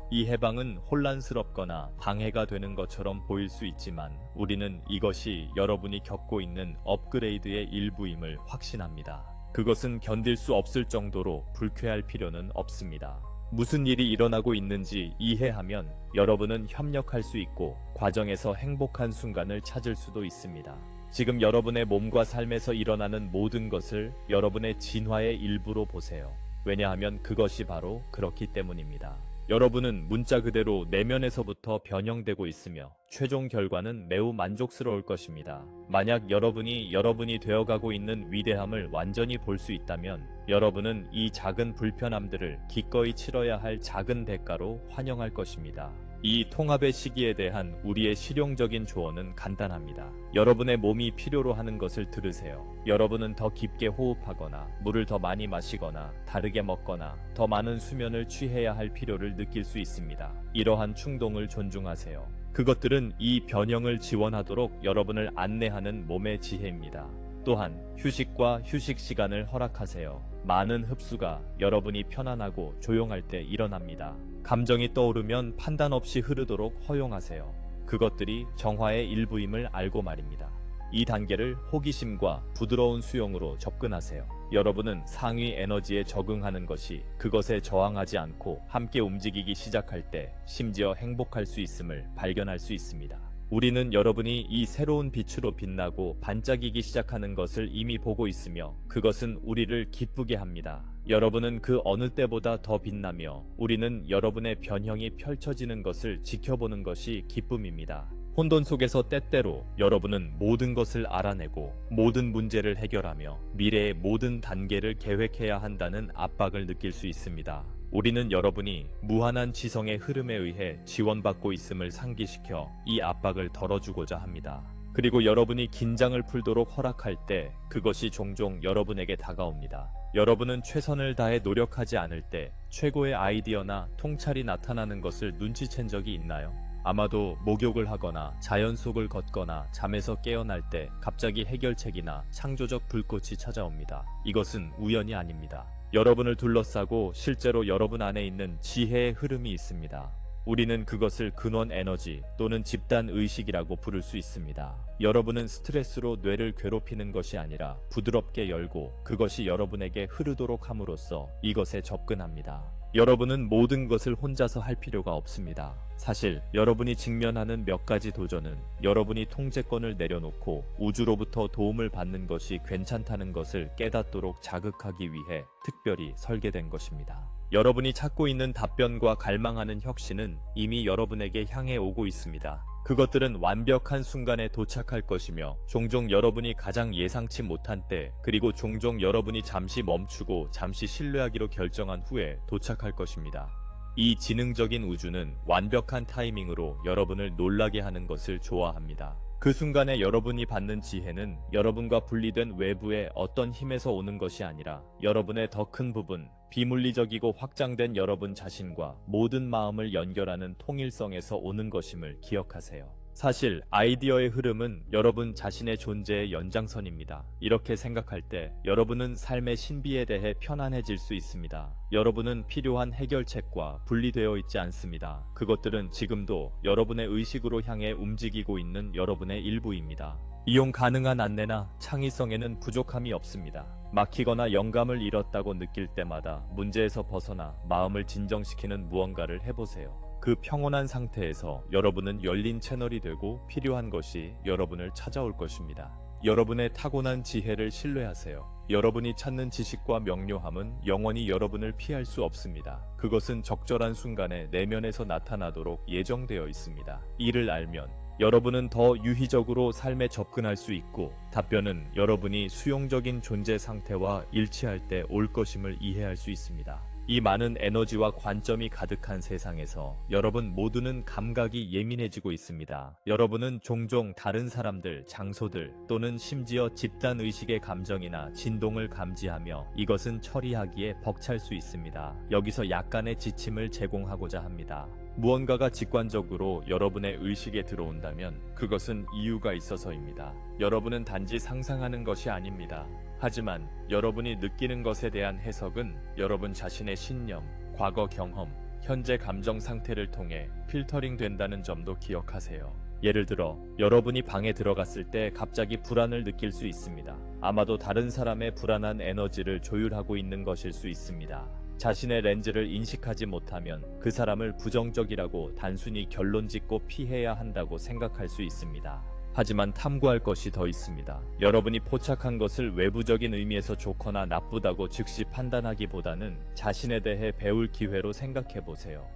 이 해방은 혼란스럽거나 방해가 되는 것처럼 보일 수 있지만 우리는 이것이 여러분이 겪고 있는 업그레이드의 일부임을 확신합니다. 그것은 견딜 수 없을 정도로 불쾌할 필요는 없습니다. 무슨 일이 일어나고 있는지 이해하면 여러분은 협력할 수 있고 과정에서 행복한 순간을 찾을 수도 있습니다. 지금 여러분의 몸과 삶에서 일어나는 모든 것을 여러분의 진화의 일부로 보세요. 왜냐하면 그것이 바로 그렇기 때문입니다. 여러분은 문자 그대로 내면에서부터 변형되고 있으며 최종 결과는 매우 만족스러울 것입니다. 만약 여러분이 되어가고 있는 위대함을 완전히 볼 수 있다면 여러분은 이 작은 불편함들을 기꺼이 치러야 할 작은 대가로 환영할 것입니다. 이 통합의 시기에 대한 우리의 실용적인 조언은 간단합니다. 여러분의 몸이 필요로 하는 것을 들으세요. 여러분은 더 깊게 호흡하거나 물을 더 많이 마시거나 다르게 먹거나 더 많은 수면을 취해야 할 필요를 느낄 수 있습니다. 이러한 충동을 존중하세요. 그것들은 이 변형을 지원하도록 여러분을 안내하는 몸의 지혜입니다. 또한 휴식과 휴식 시간을 허락하세요. 많은 흡수가 여러분이 편안하고 조용할 때 일어납니다. 감정이 떠오르면 판단 없이 흐르도록 허용하세요. 그것들이 정화의 일부임을 알고 말입니다. 이 단계를 호기심과 부드러운 수용으로 접근하세요. 여러분은 상위 에너지에 적응하는 것이 그것에 저항하지 않고 함께 움직이기 시작할 때 심지어 행복할 수 있음을 발견할 수 있습니다. 우리는 여러분이 이 새로운 빛으로 빛나고 반짝이기 시작하는 것을 이미 보고 있으며 그것은 우리를 기쁘게 합니다. 여러분은 그 어느 때보다 더 빛나며 우리는 여러분의 변형이 펼쳐지는 것을 지켜보는 것이 기쁨입니다. 혼돈 속에서 때때로 여러분은 모든 것을 알아내고 모든 문제를 해결하며 미래의 모든 단계를 계획해야 한다는 압박을 느낄 수 있습니다. 우리는 여러분이 무한한 지성의 흐름에 의해 지원받고 있음을 상기시켜 이 압박을 덜어주고자 합니다. 그리고 여러분이 긴장을 풀도록 허락할 때 그것이 종종 여러분에게 다가옵니다. 여러분은 최선을 다해 노력하지 않을 때 최고의 아이디어나 통찰이 나타나는 것을 눈치챈 적이 있나요? 아마도 목욕을 하거나 자연 속을 걷거나 잠에서 깨어날 때 갑자기 해결책이나 창조적 불꽃이 찾아옵니다. 이것은 우연이 아닙니다. 여러분을 둘러싸고 실제로 여러분 안에 있는 지혜의 흐름이 있습니다. 우리는 그것을 근원 에너지 또는 집단 의식이라고 부를 수 있습니다. 여러분은 스트레스로 뇌를 괴롭히는 것이 아니라 부드럽게 열고 그것이 여러분에게 흐르도록 함으로써 이것에 접근합니다. 여러분은 모든 것을 혼자서 할 필요가 없습니다. 사실 여러분이 직면하는 몇 가지 도전은 여러분이 통제권을 내려놓고 우주로부터 도움을 받는 것이 괜찮다는 것을 깨닫도록 자극하기 위해 특별히 설계된 것입니다. 여러분이 찾고 있는 답변과 갈망하는 혁신은 이미 여러분에게 향해 오고 있습니다. 그것들은 완벽한 순간에 도착할 것이며 종종 여러분이 가장 예상치 못한 때 그리고 종종 여러분이 잠시 멈추고 잠시 신뢰하기로 결정한 후에 도착할 것입니다. 이 지능적인 우주는 완벽한 타이밍으로 여러분을 놀라게 하는 것을 좋아합니다. 그 순간에 여러분이 받는 지혜는 여러분과 분리된 외부의 어떤 힘에서 오는 것이 아니라 여러분의 더 큰 부분, 비물리적이고 확장된 여러분 자신과 모든 마음을 연결하는 통일성에서 오는 것임을 기억하세요. 사실 아이디어의 흐름은 여러분 자신의 존재의 연장선입니다. 이렇게 생각할 때 여러분은 삶의 신비에 대해 편안해질 수 있습니다. 여러분은 필요한 해결책과 분리되어 있지 않습니다. 그것들은 지금도 여러분의 의식으로 향해 움직이고 있는 여러분의 일부입니다. 이용 가능한 안내나 창의성에는 부족함이 없습니다. 막히거나 영감을 잃었다고 느낄 때마다 문제에서 벗어나 마음을 진정시키는 무언가를 해보세요. 그 평온한 상태에서 여러분은 열린 채널이 되고 필요한 것이 여러분을 찾아올 것입니다. 여러분의 타고난 지혜를 신뢰하세요. 여러분이 찾는 지식과 명료함은 영원히 여러분을 피할 수 없습니다. 그것은 적절한 순간에 내면에서 나타나도록 예정되어 있습니다. 이를 알면 여러분은 더 유희적으로 삶에 접근할 수 있고 답변은 여러분이 수용적인 존재 상태와 일치할 때 올 것임을 이해할 수 있습니다. 이 많은 에너지와 관점이 가득한 세상에서 여러분 모두는 감각이 예민해지고 있습니다. 여러분은 종종 다른 사람들, 장소들 또는 심지어 집단 의식의 감정이나 진동을 감지하며 이것은 처리하기에 벅찰 수 있습니다. 여기서 약간의 지침을 제공하고자 합니다. 무언가가 직관적으로 여러분의 의식에 들어온다면 그것은 이유가 있어서입니다. 여러분은 단지 상상하는 것이 아닙니다. 하지만 여러분이 느끼는 것에 대한 해석은 여러분 자신의 신념, 과거 경험, 현재 감정 상태를 통해 필터링 된다는 점도 기억하세요. 예를 들어 여러분이 방에 들어갔을 때 갑자기 불안을 느낄 수 있습니다. 아마도 다른 사람의 불안한 에너지를 조율하고 있는 것일 수 있습니다. 자신의 렌즈를 인식하지 못하면 그 사람을 부정적이라고 단순히 결론 짓고 피해야 한다고 생각할 수 있습니다. 하지만 탐구할 것이 더 있습니다. 여러분이 포착한 것을 외부적인 의미에서 좋거나 나쁘다고 즉시 판단하기보다는 자신에 대해 배울 기회로 생각해 보세요.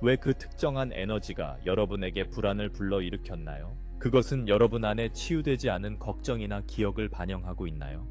왜 그 특정한 에너지가 여러분에게 불안을 불러일으켰나요? 그것은 여러분 안에 치유되지 않은 걱정이나 기억을 반영하고 있나요?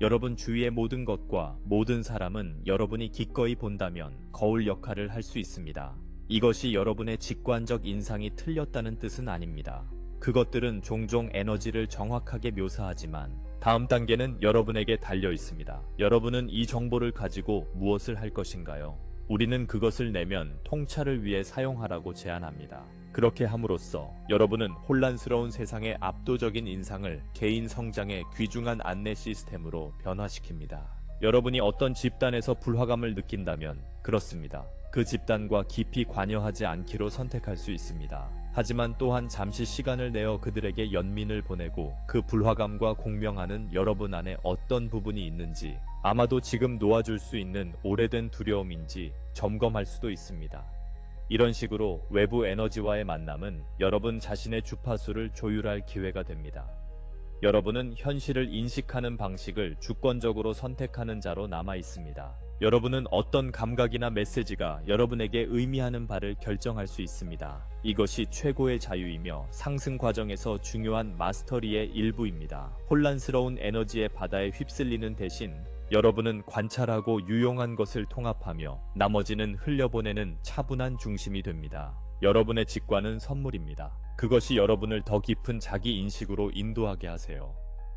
여러분 주위의 모든 것과 모든 사람은 여러분이 기꺼이 본다면 거울 역할을 할 수 있습니다. 이것이 여러분의 직관적 인상이 틀렸다는 뜻은 아닙니다. 그것들은 종종 에너지를 정확하게 묘사하지만 다음 단계는 여러분에게 달려 있습니다. 여러분은 이 정보를 가지고 무엇을 할 것인가요? 우리는 그것을 내면 통찰을 위해 사용하라고 제안합니다. 그렇게 함으로써 여러분은 혼란스러운 세상의 압도적인 인상을 개인 성장의 귀중한 안내 시스템으로 변화시킵니다. 여러분이 어떤 집단에서 불화감을 느낀다면 그렇습니다. 그 집단과 깊이 관여하지 않기로 선택할 수 있습니다. 하지만 또한 잠시 시간을 내어 그들에게 연민을 보내고 그 불화감과 공명하는 여러분 안에 어떤 부분이 있는지, 아마도 지금 놓아줄 수 있는 오래된 두려움인지 점검할 수도 있습니다. 이런 식으로 외부 에너지와의 만남은 여러분 자신의 주파수를 조율할 기회가 됩니다. 여러분은 현실을 인식하는 방식을 주권적으로 선택하는 자로 남아 있습니다. 여러분은 어떤 감각이나 메시지가 여러분에게 의미하는 바를 결정할 수 있습니다. 이것이 최고의 자유이며 상승 과정에서 중요한 마스터리의 일부입니다. 혼란스러운 에너지의 바다에 휩쓸리는 대신 여러분은 관찰하고 유용한 것을 통합하며 나머지는 흘려보내는 차분한 중심이 됩니다. 여러분의 직관은 선물입니다. 그것이 여러분을 더 깊은 자기 인식으로 인도하게 하세요.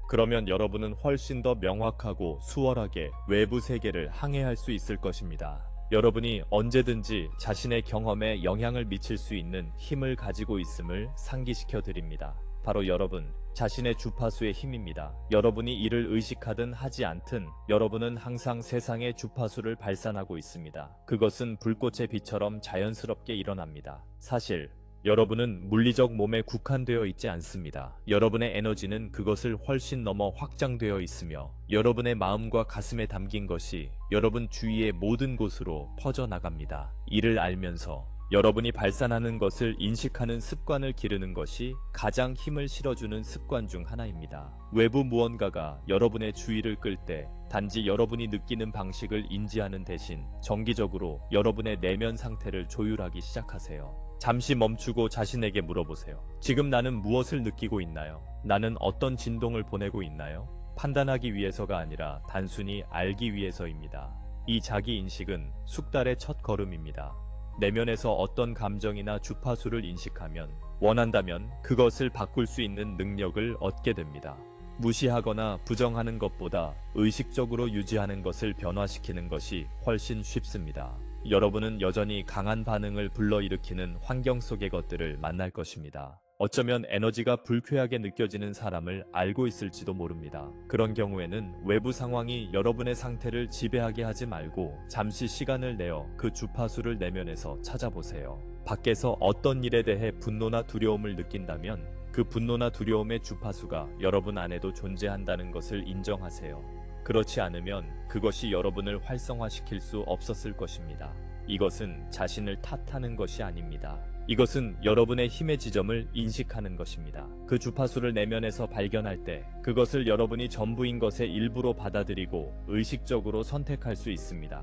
그러면 여러분은 훨씬 더 명확하고 수월하게 외부 세계를 항해할 수 있을 것입니다. 여러분이 언제든지 자신의 경험에 영향을 미칠 수 있는 힘을 가지고 있음을 상기시켜 드립니다. 바로 여러분 자신의 주파수의 힘입니다. 여러분이 이를 의식하든 하지 않든 여러분은 항상 세상의 주파수를 발산하고 있습니다. 그것은 불꽃의 빛처럼 자연스럽게 일어납니다. 사실 여러분은 물리적 몸에 국한되어 있지 않습니다. 여러분의 에너지는 그것을 훨씬 넘어 확장되어 있으며 여러분의 마음과 가슴에 담긴 것이 여러분 주위의 모든 곳으로 퍼져나갑니다. 이를 알면서 여러분이 발산하는 것을 인식하는 습관을 기르는 것이 가장 힘을 실어주는 습관 중 하나입니다. 외부 무언가가 여러분의 주의를 끌 때 단지 여러분이 느끼는 방식을 인지하는 대신 정기적으로 여러분의 내면 상태를 조율하기 시작하세요. 잠시 멈추고 자신에게 물어보세요. 지금 나는 무엇을 느끼고 있나요? 나는 어떤 진동을 보내고 있나요? 판단하기 위해서가 아니라 단순히 알기 위해서입니다. 이 자기인식은 숙달의 첫 걸음입니다. 내면에서 어떤 감정이나 주파수를 인식하면 원한다면 그것을 바꿀 수 있는 능력을 얻게 됩니다. 무시하거나 부정하는 것보다 의식적으로 유지하는 것을 변화시키는 것이 훨씬 쉽습니다. 여러분은 여전히 강한 반응을 불러일으키는 환경 속의 것들을 만날 것입니다. 어쩌면 에너지가 불쾌하게 느껴지는 사람을 알고 있을지도 모릅니다. 그런 경우에는 외부 상황이 여러분의 상태를 지배하게 하지 말고 잠시 시간을 내어 그 주파수를 내면에서 찾아보세요. 밖에서 어떤 일에 대해 분노나 두려움을 느낀다면 그 분노나 두려움의 주파수가 여러분 안에도 존재한다는 것을 인정하세요. 그렇지 않으면 그것이 여러분을 활성화시킬 수 없었을 것입니다. 이것은 자신을 탓하는 것이 아닙니다. 이것은 여러분의 힘의 지점을 인식하는 것입니다. 그 주파수를 내면에서 발견할 때 그것을 여러분이 전부인 것의 일부로 받아들이고 의식적으로 선택할 수 있습니다.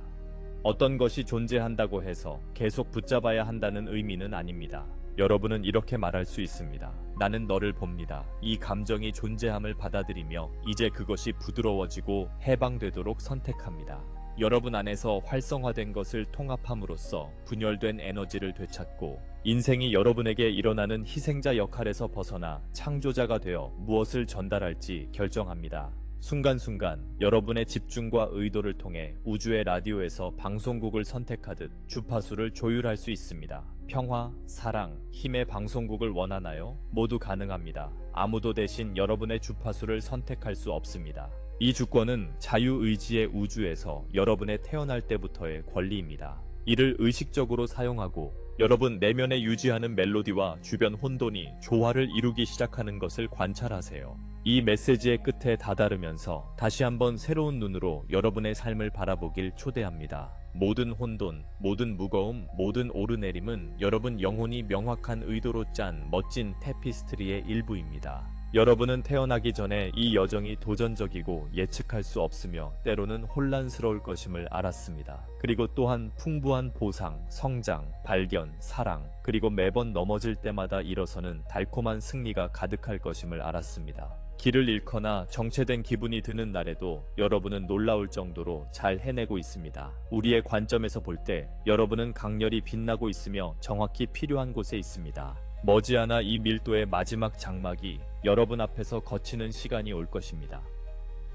어떤 것이 존재한다고 해서 계속 붙잡아야 한다는 의미는 아닙니다. 여러분은 이렇게 말할 수 있습니다. 나는 너를 봅니다. 이 감정이 존재함을 받아들이며 이제 그것이 부드러워지고 해방되도록 선택합니다. 여러분 안에서 활성화된 것을 통합함으로써 분열된 에너지를 되찾고 인생이 여러분에게 일어나는 희생자 역할에서 벗어나 창조자가 되어 무엇을 전달할지 결정합니다. 순간순간 여러분의 집중과 의도를 통해 우주의 라디오에서 방송국을 선택하듯 주파수를 조율할 수 있습니다. 평화, 사랑, 힘의 방송국을 원하나요? 모두 가능합니다. 아무도 대신 여러분의 주파수를 선택할 수 없습니다. 이 주권은 자유의지의 우주에서 여러분의 태어날 때부터의 권리입니다. 이를 의식적으로 사용하고 여러분 내면에 유지하는 멜로디와 주변 혼돈이 조화를 이루기 시작하는 것을 관찰하세요. 이 메시지의 끝에 다다르면서 다시 한번 새로운 눈으로 여러분의 삶을 바라보길 초대합니다. 모든 혼돈, 모든 무거움, 모든 오르내림은 여러분 영혼이 명확한 의도로 짠 멋진 테피스트리의 일부입니다. 여러분은 태어나기 전에 이 여정이 도전적이고 예측할 수 없으며 때로는 혼란스러울 것임을 알았습니다. 그리고 또한 풍부한 보상, 성장, 발견, 사랑, 그리고 매번 넘어질 때마다 일어서는 달콤한 승리가 가득할 것임을 알았습니다. 길을 잃거나 정체된 기분이 드는 날에도 여러분은 놀라울 정도로 잘 해내고 있습니다. 우리의 관점에서 볼 때 여러분은 강렬히 빛나고 있으며 정확히 필요한 곳에 있습니다. 머지않아 이 밀도의 마지막 장막이 여러분 앞에서 거치는 시간이 올 것입니다.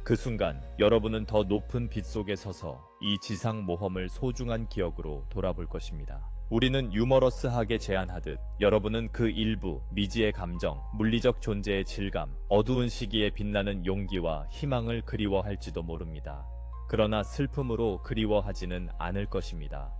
그 순간 여러분은 더 높은 빛 속에 서서 이 지상 모험을 소중한 기억으로 돌아볼 것입니다. 우리는 유머러스하게 제안하듯 여러분은 그 일부, 미지의 감정, 물리적 존재의 질감, 어두운 시기에 빛나는 용기와 희망을 그리워할지도 모릅니다. 그러나 슬픔으로 그리워하지는 않을 것입니다.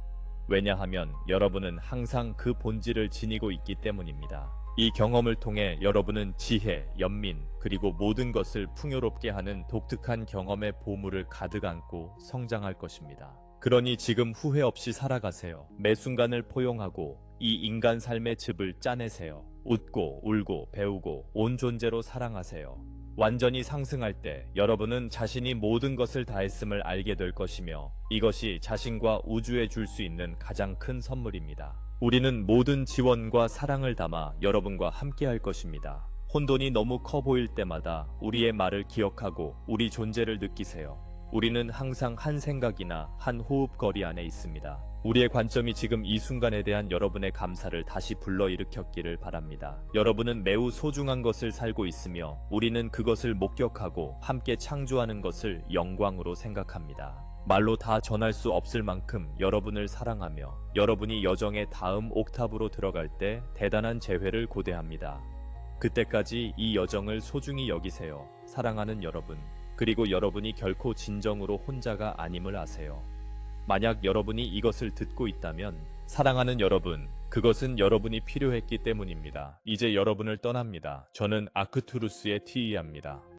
왜냐하면 여러분은 항상 그 본질을 지니고 있기 때문입니다. 이 경험을 통해 여러분은 지혜, 연민, 그리고 모든 것을 풍요롭게 하는 독특한 경험의 보물을 가득 안고 성장할 것입니다. 그러니 지금 후회 없이 살아가세요. 매 순간을 포용하고 이 인간 삶의 즙을 짜내세요. 웃고 울고 배우고 온 존재로 사랑하세요. 완전히 상승할 때 여러분은 자신이 모든 것을 다했음을 알게 될 것이며 이것이 자신과 우주에 줄 수 있는 가장 큰 선물입니다. 우리는 모든 지원과 사랑을 담아 여러분과 함께 할 것입니다. 혼돈이 너무 커 보일 때마다 우리의 말을 기억하고 우리 존재를 느끼세요. 우리는 항상 한 생각이나 한 호흡거리 안에 있습니다. 우리의 관점이 지금 이 순간에 대한 여러분의 감사를 다시 불러일으켰기를 바랍니다. 여러분은 매우 소중한 것을 살고 있으며 우리는 그것을 목격하고 함께 창조하는 것을 영광으로 생각합니다. 말로 다 전할 수 없을 만큼 여러분을 사랑하며 여러분이 여정의 다음 옥탑으로 들어갈 때 대단한 재회를 고대합니다. 그때까지 이 여정을 소중히 여기세요. 사랑하는 여러분. 그리고 여러분이 결코 진정으로 혼자가 아님을 아세요. 만약 여러분이 이것을 듣고 있다면 사랑하는 여러분, 그것은 여러분이 필요했기 때문입니다. 이제 여러분을 떠납니다. 저는 아크투루스의 티이아입니다.